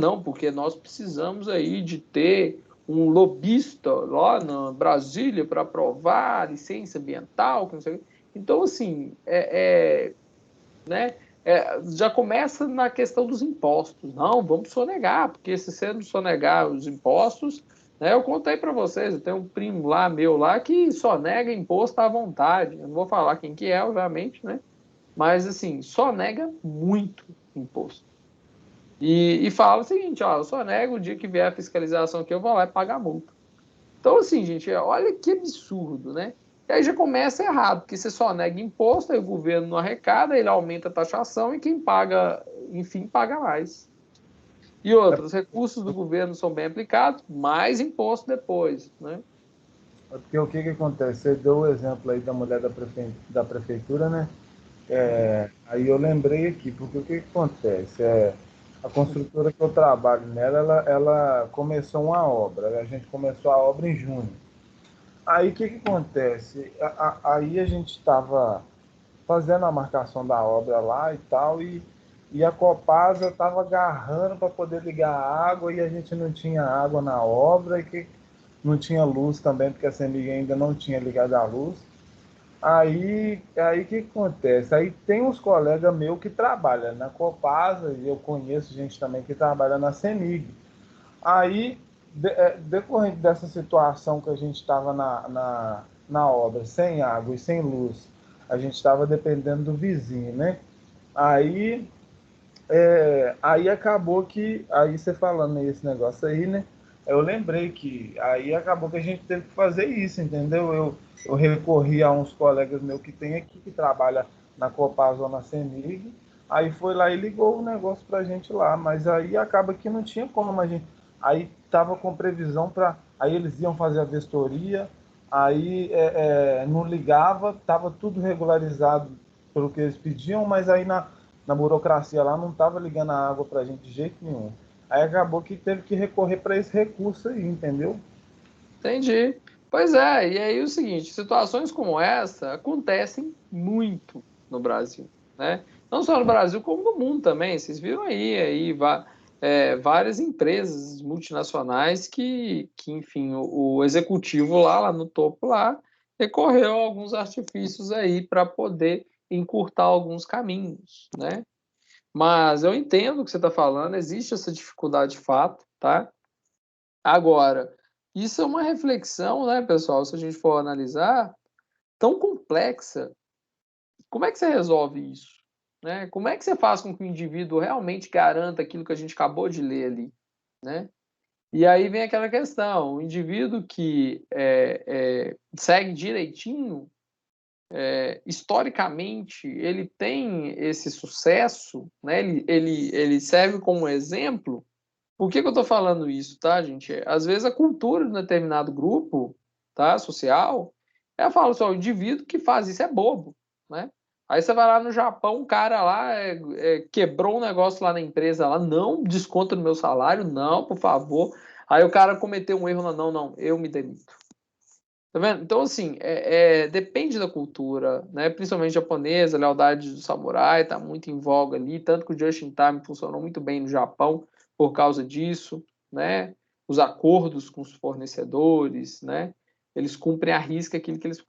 Não, porque nós precisamos aí de ter um lobista lá na Brasília para aprovar a licença ambiental, que não sei o quê. Então, assim, né, já começa na questão dos impostos. Não, vamos sonegar, porque se você não sonegar os impostos... Eu contei para vocês, eu tenho um primo lá, meu lá, que só nega imposto à vontade. Eu não vou falar quem que é, obviamente, né? Mas, assim, só nega muito imposto. E fala o seguinte, eu só nego o dia que vier a fiscalização aqui, eu vou lá e pagar a multa. Então, assim, gente, olha que absurdo, né? E aí já começa errado, porque você só nega imposto, aí o governo não arrecada, ele aumenta a taxação e quem paga, enfim, paga mais. E outros, os recursos do governo são bem aplicados, mais imposto depois, né? Porque o que acontece? Você deu o exemplo aí da mulher da prefeitura, né? Aí eu lembrei aqui, porque o que acontece? A construtora que eu trabalho nela, ela começou uma obra. A gente começou a obra em junho. Aí o que acontece? Aí a gente estava fazendo a marcação da obra lá e tal, e a Copasa estava agarrando para poder ligar a água e a gente não tinha água na obra e que não tinha luz também, porque a CEMIG ainda não tinha ligado a luz. Aí o que acontece? Aí tem uns colegas meus que trabalham na Copasa, e eu conheço gente também que trabalha na CEMIG. Aí, decorrente dessa situação que a gente estava na obra, sem água e sem luz, a gente estava dependendo do vizinho, né? Aí, aí acabou que, aí você falando esse negócio aí, né? Eu lembrei que aí acabou que a gente teve que fazer isso, entendeu? Eu recorri a uns colegas meus que tem aqui, que trabalha na Copasa ou na CEMIG, aí foi lá e ligou o negócio pra gente lá, mas aí acaba que não tinha como a gente. Aí tava com previsão para. Aí eles iam fazer a vistoria, aí não ligava, tava tudo regularizado pelo que eles pediam, mas aí na burocracia lá não estava ligando a água para a gente de jeito nenhum. Aí acabou que teve que recorrer para esse recurso aí, entendeu? Entendi. Pois é, e aí o seguinte, situações como essa acontecem muito no Brasil, né? Não só no Brasil, como no mundo também. Vocês viram várias empresas multinacionais que enfim, o executivo lá no topo lá, recorreu a alguns artifícios aí para poder encurtar alguns caminhos, né? Mas eu entendo o que você está falando, existe essa dificuldade de fato, tá? Agora, isso é uma reflexão, né, pessoal, se a gente for analisar, tão complexa. Como é que você resolve isso? Né? Como é que você faz com que o indivíduo realmente garanta aquilo que a gente acabou de ler ali? Né? E aí vem aquela questão, o indivíduo que segue direitinho, historicamente, ele tem esse sucesso, né? Ele serve como exemplo. Por que eu estou falando isso, tá, gente? Às vezes a cultura de um determinado grupo, tá, social, ela fala só, o indivíduo que faz isso é bobo, né? Aí você vai lá no Japão, um cara lá quebrou um negócio lá na empresa, lá, não, desconta no meu salário, não, por favor. Aí o cara cometeu um erro lá, não, não, eu me demito. Tá vendo? Então, assim, depende da cultura, né? Principalmente japonesa, a lealdade do samurai tá muito em voga ali, tanto que o Just in Time funcionou muito bem no Japão por causa disso, né? Os acordos com os fornecedores, né? Eles cumprem à risca aquilo que eles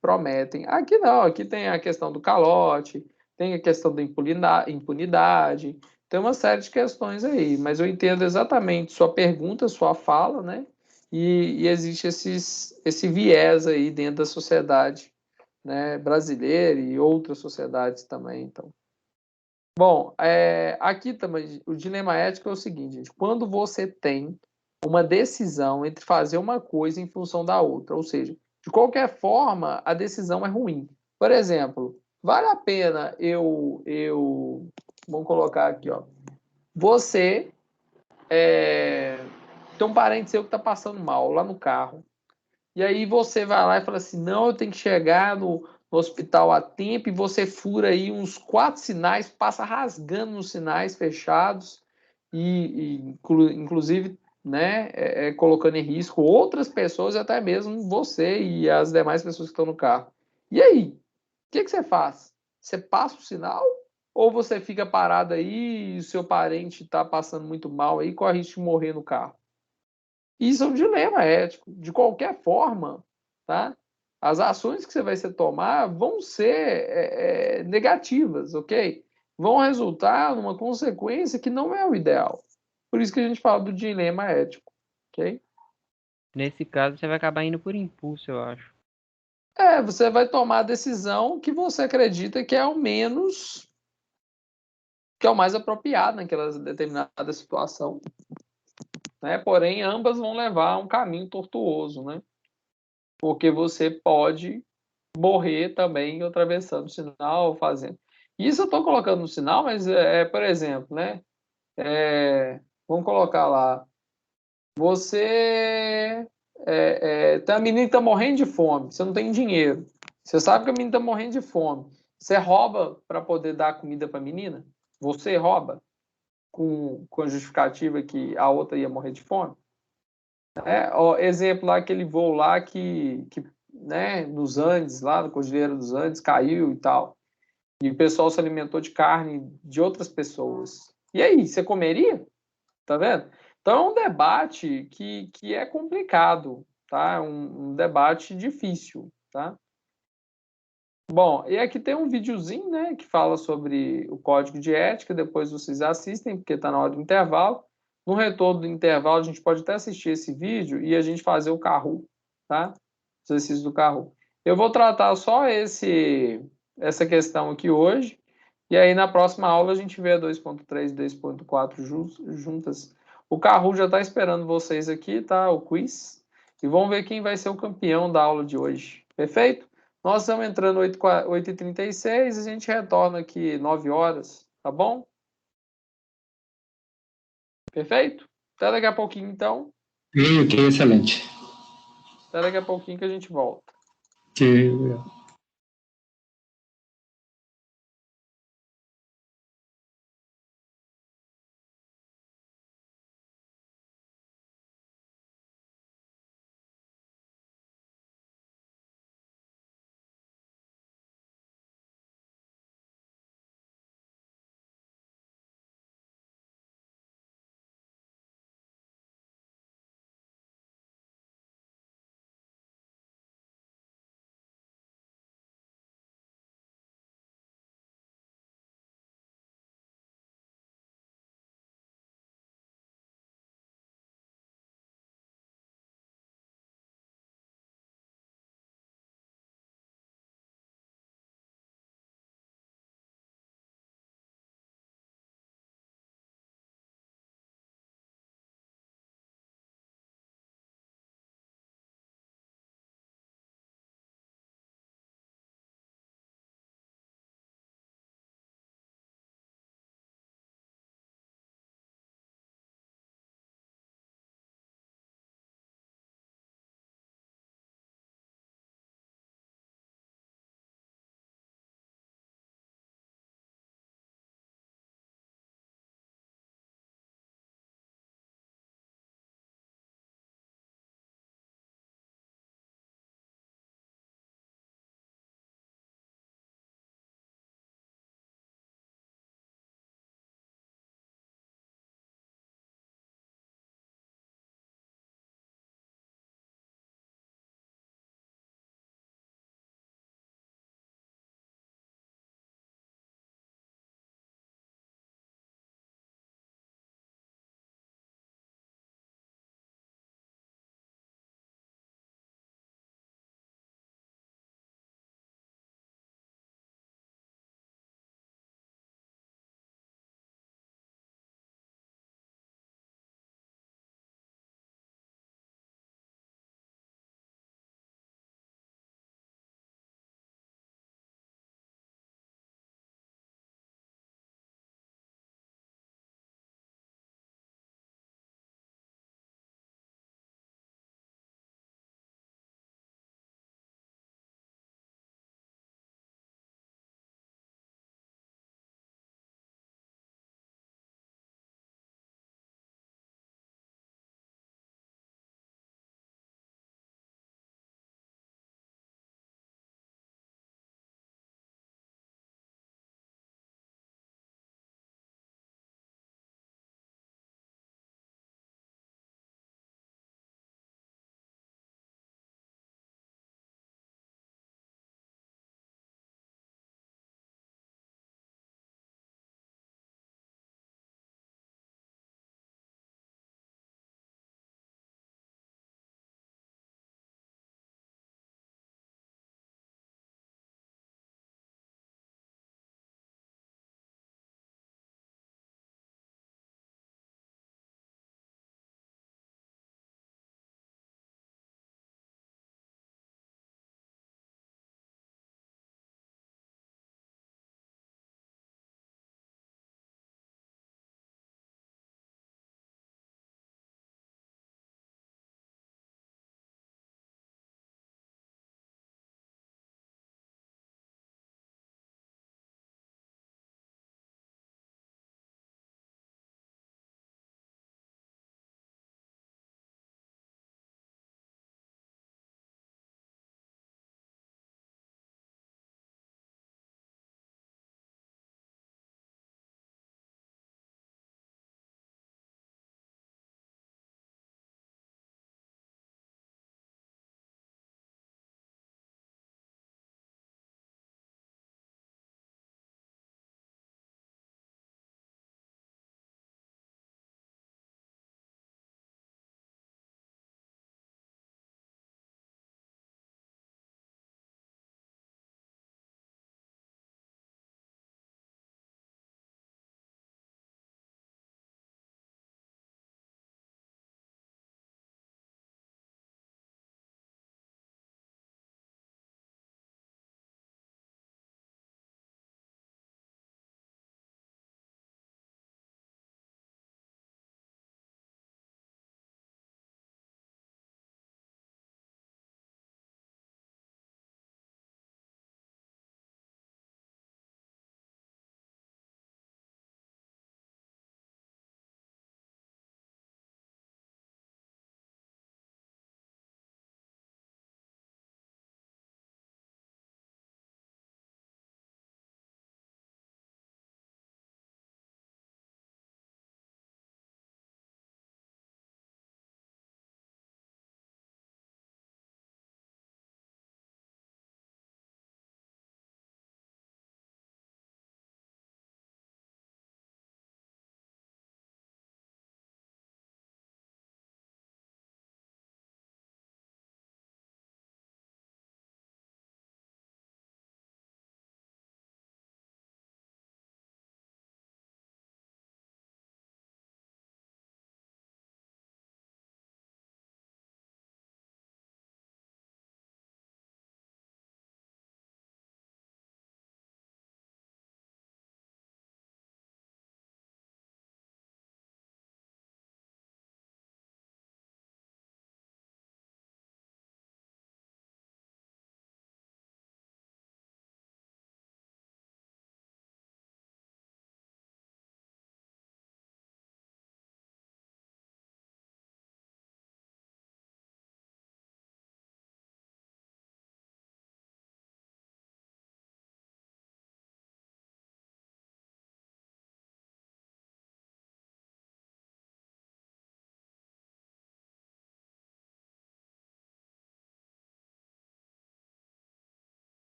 prometem. Aqui não, aqui tem a questão do calote, tem a questão da impunidade, tem uma série de questões aí, mas eu entendo exatamente sua pergunta, sua fala, né? E existe esse viés aí dentro da sociedade, né, brasileira e outras sociedades também. Então, bom, aqui também o dilema ético é o seguinte, gente, quando você tem uma decisão entre fazer uma coisa em função da outra, ou seja, de qualquer forma a decisão é ruim. Por exemplo, vale a pena vamos colocar aqui, ó, você tem um parente seu que está passando mal lá no carro. E aí você vai lá e fala assim, não, eu tenho que chegar no hospital a tempo, e você fura aí uns 4 sinais, passa rasgando nos sinais fechados, inclusive, né, colocando em risco outras pessoas e até mesmo você e as demais pessoas que estão no carro. E aí? O que você faz? Você passa o sinal? Ou você fica parado aí e o seu parente está passando muito mal aí, corre risco de morrer no carro? Isso é um dilema ético. De qualquer forma, tá? As ações que você vai se tomar vão ser negativas, ok? Vão resultar numa consequência que não é o ideal. Por isso que a gente fala do dilema ético, ok? Nesse caso, você vai acabar indo por impulso, eu acho. Você vai tomar a decisão que você acredita que é o menos, que é o mais apropriado naquela determinada situação, né? Porém, ambas vão levar a um caminho tortuoso, né? Porque você pode morrer também atravessando o sinal, fazendo. Isso eu estou colocando no sinal, mas, por exemplo, né? Vamos colocar lá. Você tem a menina que está morrendo de fome, você não tem dinheiro. Você sabe que a menina está morrendo de fome. Você rouba para poder dar comida para a menina? Você rouba com a justificativa que a outra ia morrer de fome? Ó, exemplo lá, aquele voo lá que né, nos Andes, lá na Cordilheira dos Andes, caiu e tal. E o pessoal se alimentou de carne de outras pessoas. E aí, você comeria? Tá vendo? Então é um debate que é complicado, tá? Um debate difícil, tá? Bom, e aqui tem um videozinho, né, que fala sobre o código de ética, depois vocês assistem, porque está na hora do intervalo. No retorno do intervalo, a gente pode até assistir esse vídeo e a gente fazer o carro, tá? Os exercícios do carro. Eu vou tratar só essa questão aqui hoje, e aí na próxima aula a gente vê a 2.3 e 2.4 juntas. O Kahoot já está esperando vocês aqui, tá? O quiz. E vamos ver quem vai ser o campeão da aula de hoje. Perfeito? Nós estamos entrando 8h36 e a gente retorna aqui 9 horas, tá bom? Perfeito? Até daqui a pouquinho, então. Ok, excelente. Até daqui a pouquinho que a gente volta. Ok.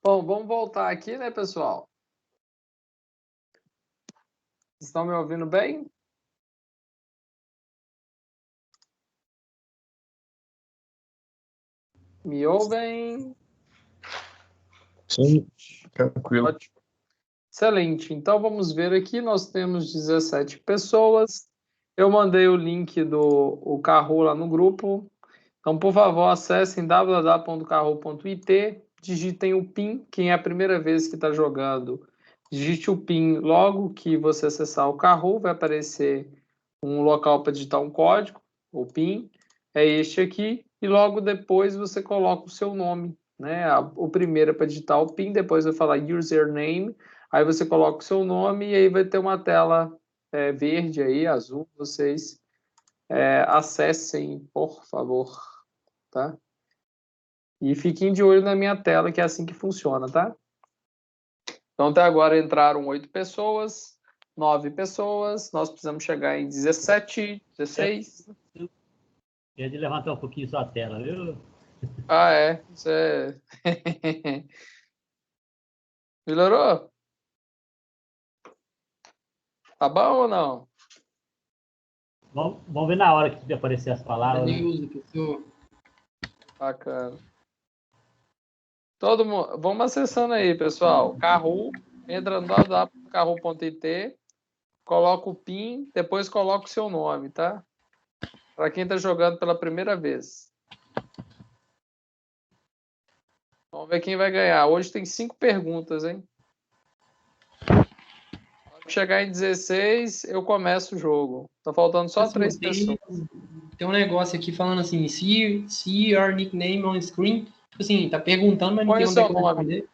Bom, vamos voltar aqui, né, pessoal? Estão me ouvindo bem? Me ouvem? Sim, tranquilo. Ótimo. Excelente. Então, vamos ver aqui. Nós temos 17 pessoas. Eu mandei o link do Kahoot lá no grupo. Então, por favor, acessem www.kahoot.it, digitem o PIN. Quem é a primeira vez que está jogando, digite o PIN logo que você acessar o Kahoot. Vai aparecer um local para digitar um código, o PIN. É este aqui. E logo depois você coloca o seu nome, né? O primeiro é para digitar o PIN, depois vai falar username. Aí você coloca o seu nome e aí vai ter uma tela verde aí, azul. Vocês acessem, por favor, tá? E fiquem de olho na minha tela, que é assim que funciona, tá? Então, até agora entraram 8 pessoas, 9 pessoas. Nós precisamos chegar em 17, 16. Quer de levantar um pouquinho sua tela, viu? Ah, é. Isso é... Melhorou? Tá bom ou não? Vamos ver na hora que aparecer as palavras. Né? Usa, pessoa. Bacana. Todo mundo, vamos acessando aí, pessoal. Kahoot, entra no www.kahoot.it, coloca o PIN, depois coloca o seu nome, tá? Para quem está jogando pela primeira vez. Vamos ver quem vai ganhar. Hoje tem 5 perguntas, hein? Quando chegar em 16, eu começo o jogo. Tá faltando só 3 pessoas. Tem um negócio aqui falando assim, see your nickname on screen. Tipo assim, tá perguntando, mas não tem onde é que eu vou responder.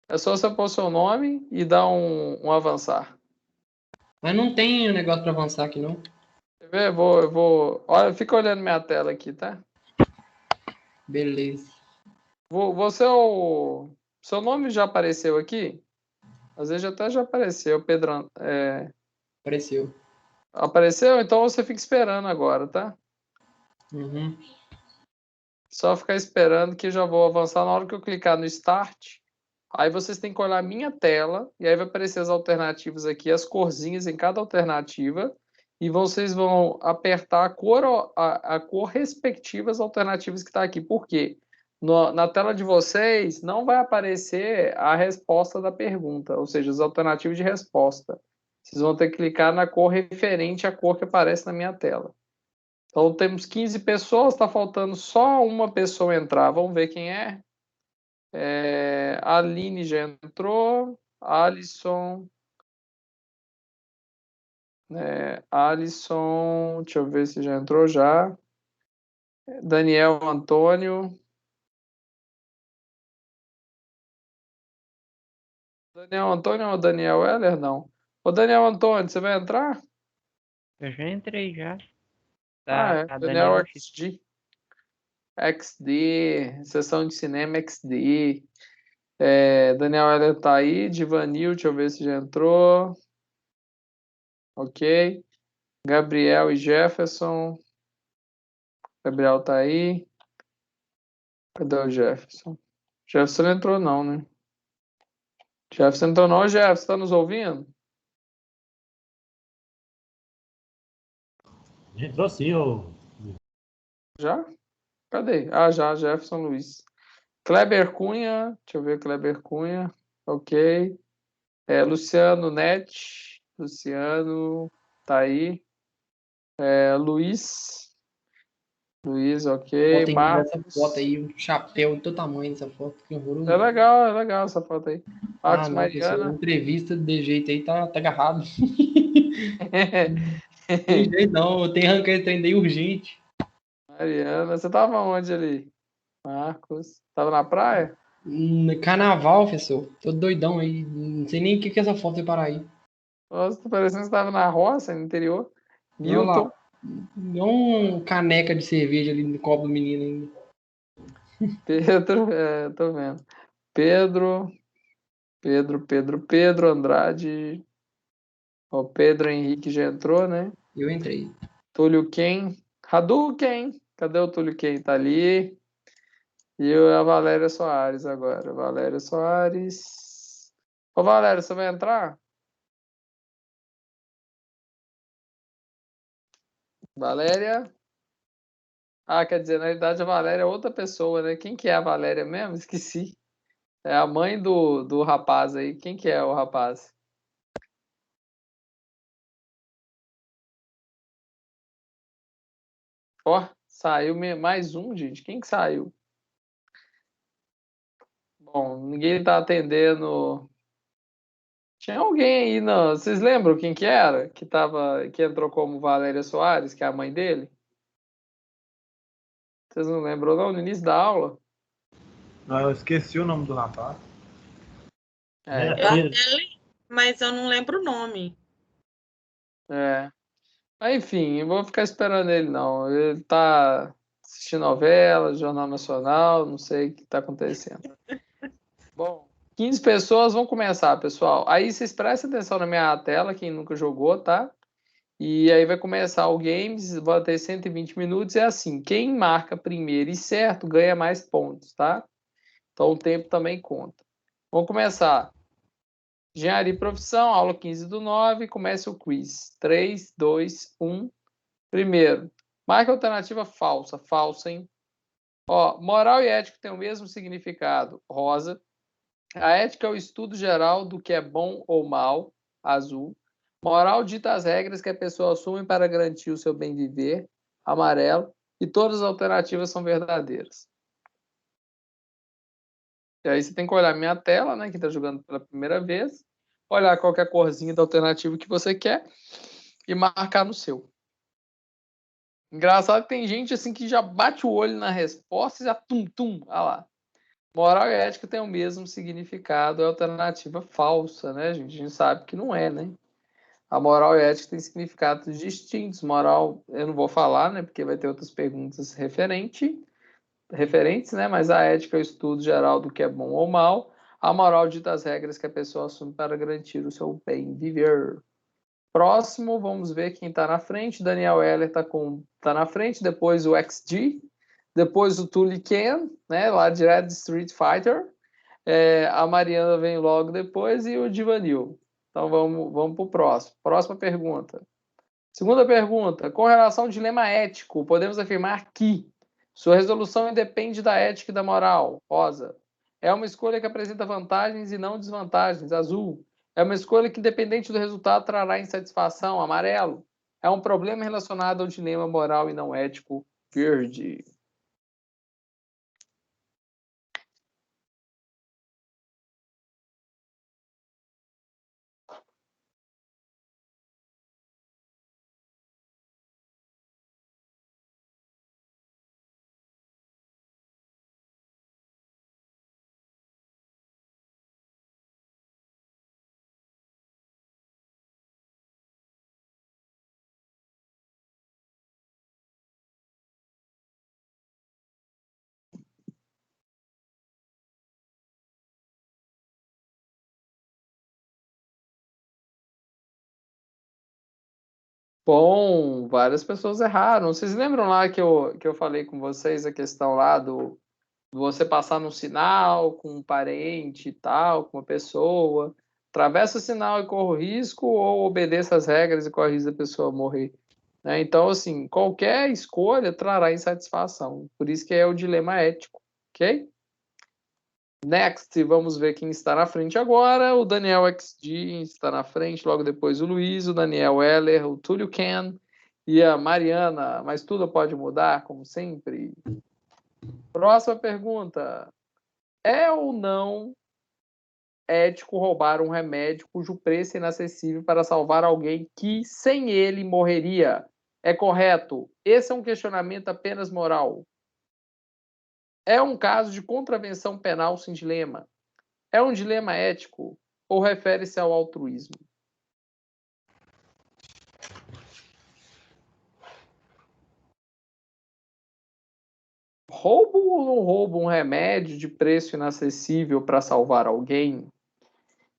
É só você pôr seu nome e dar um avançar. Mas não tem um negócio para avançar aqui, não. Quer ver? Eu vou... Olha, fica olhando minha tela aqui, tá? Beleza. Você seu nome já apareceu aqui? Às vezes até já apareceu, Pedro. Apareceu. Apareceu? Então você fica esperando agora, tá? Uhum. Só ficar esperando que eu já vou avançar na hora que eu clicar no Start. Aí vocês têm que olhar a minha tela e aí vai aparecer as alternativas aqui, as corzinhas em cada alternativa. E vocês vão apertar a cor respectiva às alternativas que está aqui. Por quê? Na tela de vocês não vai aparecer a resposta da pergunta, ou seja, as alternativas de resposta. Vocês vão ter que clicar na cor referente à cor que aparece na minha tela. Então temos 15 pessoas, está faltando só uma pessoa entrar. Vamos ver quem é. A Aline já entrou. Alisson. Alisson, deixa eu ver se já entrou já. Daniel Antônio. Daniel Antônio ou Daniel Heller? Não. Ô, Daniel Antônio, você vai entrar? Eu já entrei já. Tá, Daniel XD. XD, sessão de cinema XD. Daniel Heller tá aí. Divanil, deixa eu ver se já entrou. Ok. Gabriel e Jefferson. Gabriel tá aí. Cadê o Jefferson? Jefferson não entrou não, né? Jefferson entrou não. Jefferson, tá nos ouvindo? Entrou sim, ô. Já? Cadê? Ah, já, Jefferson Luiz. Kleber Cunha, deixa eu ver, Kleber Cunha. Ok. Luciano Net. Luciano, tá aí. Luiz. Luiz, ok. Tem Marcos. essa foto aí, um chapéu do teu tamanho dessa foto. Que horroroso. É legal essa foto aí. Marcos Mariana. Entrevista de jeito aí tá agarrado. Tem jeito não, eu tenho que arrancar esse trem daí urgente. Mariana, você tava onde ali? Marcos. Tava na praia? Carnaval, professor. Tô doidão aí. Não sei nem o que essa foto vai parar aí. Nossa, tá parecendo que você tava na roça, no interior. Milton. Deu uma caneca de cerveja ali no copo do menino ainda. Pedro, tô vendo. Pedro Andrade. O Pedro Henrique já entrou, né? Eu entrei. Túlio Ken. Hadouken. Cadê o Túlio Ken? Tá ali. E a Valéria Soares agora. Valéria Soares. Ô, Valéria, você vai entrar? Valéria? Ah, quer dizer, na realidade a Valéria é outra pessoa, né? Quem que é a Valéria mesmo? Esqueci. É a mãe do rapaz aí. Quem que é o rapaz? Ó, saiu mais um, gente. Quem que saiu? Bom, ninguém tá atendendo. Tinha alguém aí, não. Vocês lembram quem que era? Que entrou como Valéria Soares, que é a mãe dele? Vocês não lembram, não? No início da aula? Não, eu esqueci o nome do rapaz. É, mas eu não lembro o nome. é. Mas, enfim, eu vou ficar esperando ele, não. Ele tá assistindo novela, Jornal Nacional, não sei o que tá acontecendo. Bom, 15 pessoas vão começar, pessoal. Aí vocês prestem atenção na minha tela, quem nunca jogou, tá? E aí vai começar o games, vai ter 120 minutos. É assim, quem marca primeiro e certo ganha mais pontos, tá? Então o tempo também conta. Vamos começar. Engenharia e profissão, aula 15/9, começa o quiz. 3, 2, 1. Primeiro, marca alternativa falsa. Falsa, hein? Ó, moral e ética têm o mesmo significado. Rosa. A ética é o estudo geral do que é bom ou mal. Azul. Moral dita as regras que a pessoa assume para garantir o seu bem viver. Amarelo. E todas as alternativas são verdadeiras. E aí você tem que olhar minha tela, né? Que está jogando pela primeira vez. Olhar qualquer corzinha da alternativa que você quer e marcar no seu. Engraçado que tem gente assim que já bate o olho na resposta e já tum. Olha lá. Moral e ética tem o mesmo significado, é alternativa falsa, né, gente? A gente sabe que não é, né? A moral e a ética têm significados distintos. Moral, eu não vou falar, né? Porque vai ter outras perguntas referentes, né? Mas a ética é o estudo geral do que é bom ou mal. A moral dita as regras que a pessoa assume para garantir o seu bem viver. Próximo, vamos ver quem está na frente. Daniel Heller tá na frente, depois o XG, depois o Tully Ken, né? Lá direto de Street Fighter. A Mariana vem logo depois e o Divanil. Então vamos para o próximo. Próxima pergunta. Segunda pergunta. Com relação ao dilema ético, podemos afirmar que sua resolução independe da ética e da moral. Rosa. É uma escolha que apresenta vantagens e não desvantagens. Azul. É uma escolha que, independente do resultado, trará insatisfação. Amarelo. É um problema relacionado ao dilema moral e não ético. Verde. Bom, várias pessoas erraram. Vocês lembram lá que eu falei com vocês a questão lá do você passar no sinal com um parente e tal, com uma pessoa, atravessa o sinal e corre o risco ou obedeça as regras e corre o risco da pessoa morrer, né? Então, assim, qualquer escolha trará insatisfação. Por isso que é o dilema ético, ok? Next, vamos ver quem está na frente agora. O Daniel XG está na frente, logo depois o Luiz, o Daniel Heller, o Túlio Ken e a Mariana. Mas tudo pode mudar, como sempre. Próxima pergunta. É ou não ético roubar um remédio cujo preço é inacessível para salvar alguém que, sem ele, morreria? É correto? Esse é um questionamento apenas moral. É um caso de contravenção penal sem dilema? É um dilema ético ou refere-se ao altruísmo? Roubo ou não roubo um remédio de preço inacessível para salvar alguém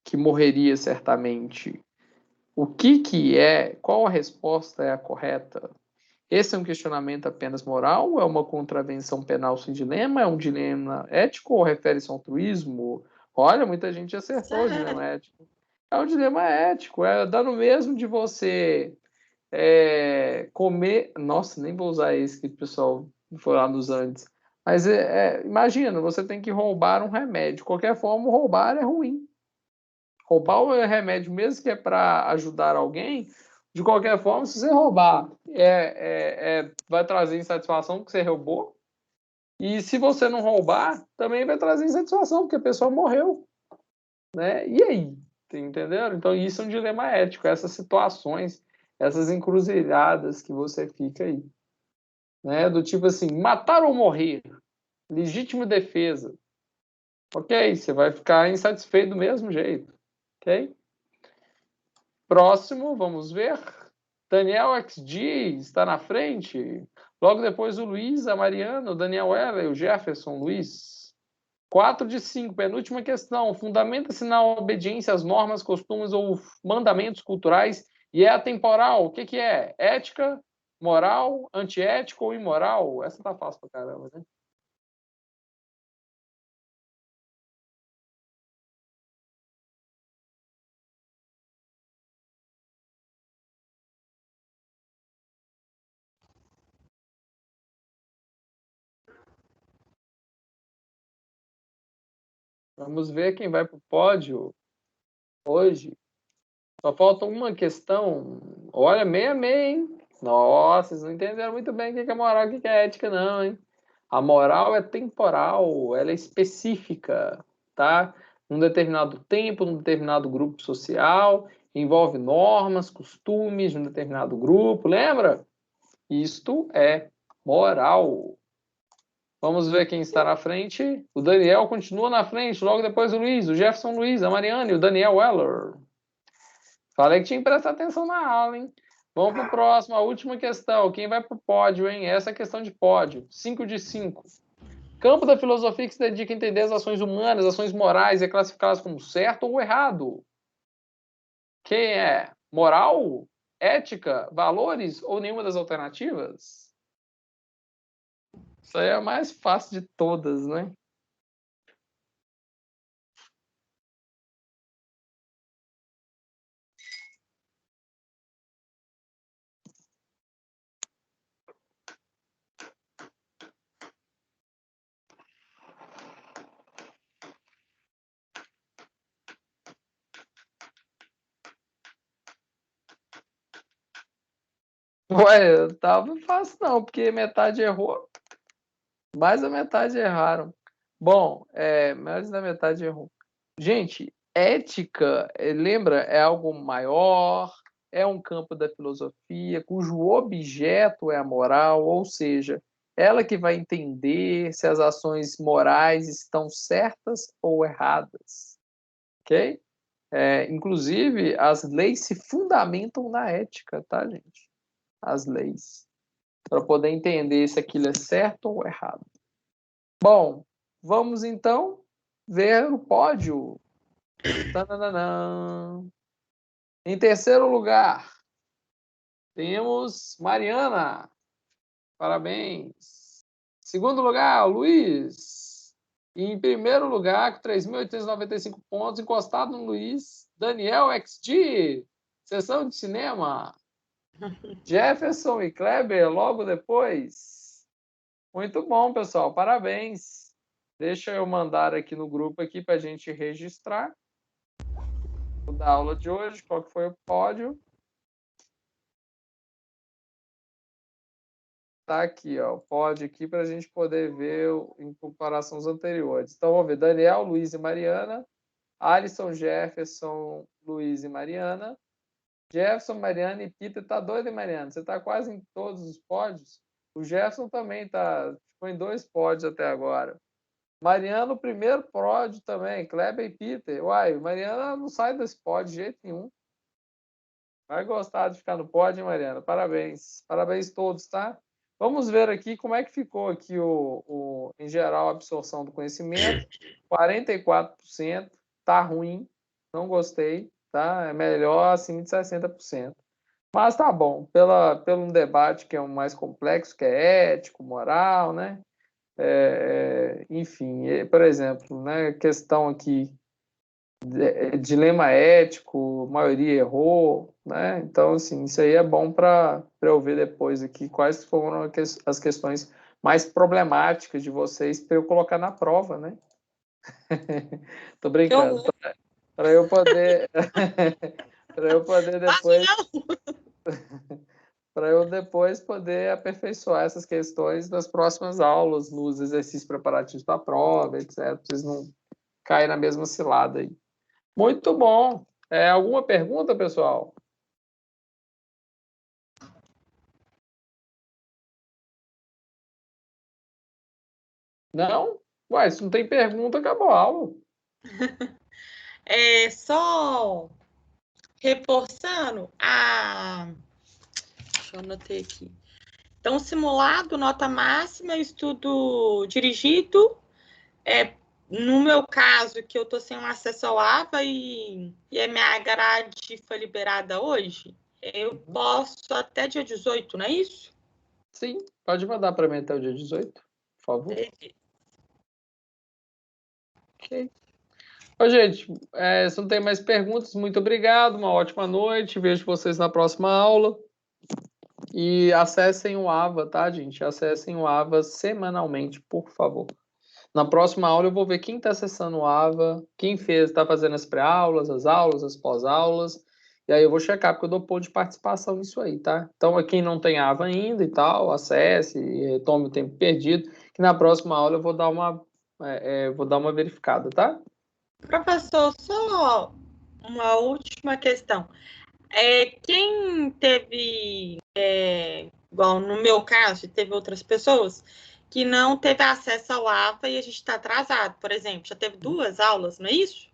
que morreria certamente? O que é? Qual a resposta é a correta? Esse é um questionamento apenas moral? É uma contravenção penal sem dilema? É um dilema ético ou refere-se ao altruísmo? Olha, muita gente acertou o dilema ético. É um dilema ético, é dando mesmo de você comer. Nossa, nem vou usar esse que o pessoal foi lá nos Andes. Mas imagina, você tem que roubar um remédio. De qualquer forma, roubar é ruim. Roubar o remédio, mesmo que é para ajudar alguém, de qualquer forma, se você roubar, vai trazer insatisfação porque você roubou. E se você não roubar, também vai trazer insatisfação, porque a pessoa morreu. Né? E aí? Entenderam? Então, isso é um dilema ético. Essas situações, essas encruzilhadas que você fica aí. Né? Do tipo assim, matar ou morrer? Legítima defesa. Ok, você vai ficar insatisfeito do mesmo jeito. Ok? Próximo, vamos ver. Daniel XG está na frente. Logo depois o Luiz, a Mariana, o Daniel Heller, o Jefferson, Luiz. 4 de 5, penúltima questão. Fundamenta-se na obediência às normas, costumes ou mandamentos culturais e é atemporal. O que é? Ética, moral, antiético ou imoral? Essa tá fácil pra caramba, né? Vamos ver quem vai para o pódio hoje. Só falta uma questão. Olha, 6-6, hein? Nossa, vocês não entenderam muito bem o que é moral e o que é ética, não, hein? A moral é temporal, ela é específica, tá? Num determinado tempo, num determinado grupo social, envolve normas, costumes de um determinado grupo, lembra? Isto é moral. Vamos ver quem está na frente. O Daniel continua na frente, logo depois o Luiz, o Jefferson Luiz, a Mariane, o Daniel Weller. Falei que tinha que prestar atenção na aula, hein? Vamos para o próximo, a última questão. Quem vai para o pódio, hein? Essa é a questão de pódio. 5 de 5. Campo da filosofia que se dedica a entender as ações humanas, ações morais e a classificá-las como certo ou errado. Quem é? Moral? Ética? Valores? Ou nenhuma das alternativas? Isso aí é a mais fácil de todas, né? Ué, tava fácil não, porque metade errou, mais da metade erraram. Bom, mais da metade errou. Gente, ética, lembra, é algo maior, é um campo da filosofia, cujo objeto é a moral, ou seja, ela que vai entender se as ações morais estão certas ou erradas. Ok? Inclusive, as leis se fundamentam na ética, tá, gente? As leis, para poder entender se aquilo é certo ou errado. Bom, vamos então ver o pódio. Tananana. Em terceiro lugar, temos Mariana. Parabéns. Segundo lugar, Luiz. E em primeiro lugar, com 3.895 pontos, encostado no Luiz, Daniel XG. Sessão de cinema. Jefferson e Kleber logo depois. Muito bom, pessoal. Parabéns. Deixa eu mandar aqui no grupo aqui para a gente registrar o da aula de hoje, qual que foi o pódio. Tá aqui, ó, o pódio aqui para a gente poder ver em comparação aos anteriores. Então, vamos ver. Daniel, Luiz e Mariana. Alisson, Jefferson, Luiz e Mariana. Jefferson, Mariana e Peter. Tá doido, hein, Mariana? Você tá quase em todos os pódios. O Jefferson também ficou em 2 pódios até agora. Mariana, o primeiro pódio também. Kleber e Peter. Uai, Mariana não sai desse pódio de jeito nenhum. Vai gostar de ficar no pódio, hein, Mariana? Parabéns. Parabéns todos, tá? Vamos ver aqui como é que ficou aqui em geral, a absorção do conhecimento. 44%. Tá ruim. Não gostei, tá? É melhor acima de 60%. Mas tá bom, pelo um debate que é um mais complexo, que é ético, moral, né? Enfim, por exemplo, né, questão aqui, dilema ético, maioria errou, né? Então, assim, isso aí é bom para eu ver depois aqui quais foram as questões mais problemáticas de vocês para eu colocar na prova, né? Tô brincando. Para eu poder para eu poder depois para eu depois poder aperfeiçoar essas questões nas próximas aulas, nos exercícios preparativos para a prova, etc. Para vocês não caírem na mesma cilada aí. Muito bom. Alguma pergunta, pessoal? Não? Ué, se não tem pergunta, acabou a aula. Só reforçando deixa eu anotar aqui. Então, simulado, nota máxima, estudo dirigido. No meu caso, que eu estou sem um acesso ao AVA e a minha grade foi liberada hoje, eu posso até dia 18, não é isso? Sim, pode mandar para mim até o dia 18, por favor. Ok. Ô, gente, se não tem mais perguntas, muito obrigado, uma ótima noite, vejo vocês na próxima aula. E acessem o AVA, tá, gente? Acessem o AVA semanalmente, por favor. Na próxima aula eu vou ver quem está acessando o AVA, quem está fazendo as pré-aulas, as aulas, as pós-aulas, e aí eu vou checar, porque eu dou ponto de participação nisso aí, tá? Então, quem não tem AVA ainda e tal, acesse e retome o tempo perdido, que na próxima aula eu vou dar uma verificada, tá? Professor, só uma última questão. Quem teve, igual no meu caso, teve outras pessoas que não teve acesso ao AVA e a gente está atrasado, por exemplo, já teve 2 aulas, não é isso?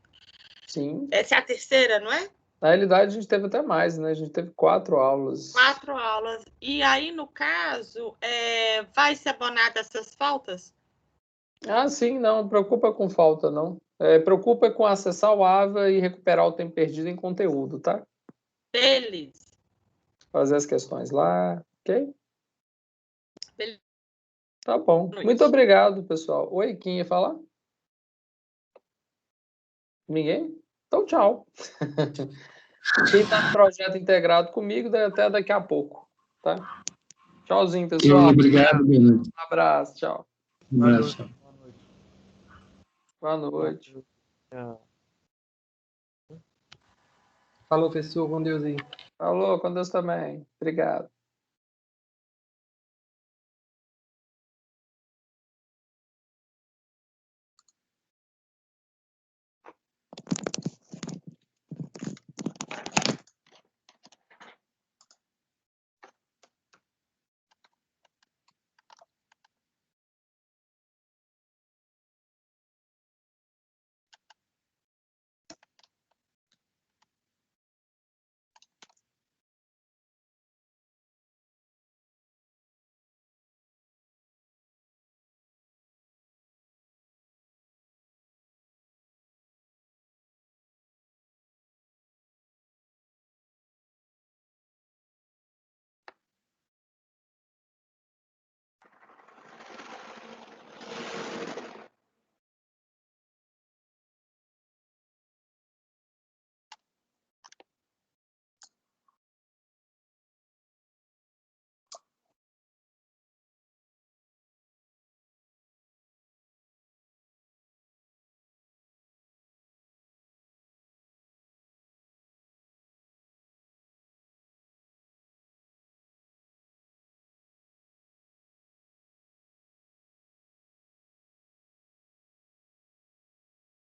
Sim. Essa é a terceira, não é? Na realidade, a gente teve até mais, né? A gente teve 4 aulas. 4 aulas. E aí, no caso, vai ser abonada essas faltas? Ah, sim, não preocupa com falta, não. Preocupa com acessar o AVA e recuperar o tempo perdido em conteúdo, tá? Deles. Fazer as questões lá, ok? Beleza. Tá bom. Muito obrigado, pessoal. Oi, quem ia falar? Ninguém? Então, tchau. Quem está no projeto integrado comigo, até daqui a pouco, tá? Tchauzinho, pessoal. Obrigado, boa noite. Um abraço, tchau. Um abraço, tchau. Boa noite. Falou, pessoal, com Deus aí. Falou, com Deus também. Obrigado.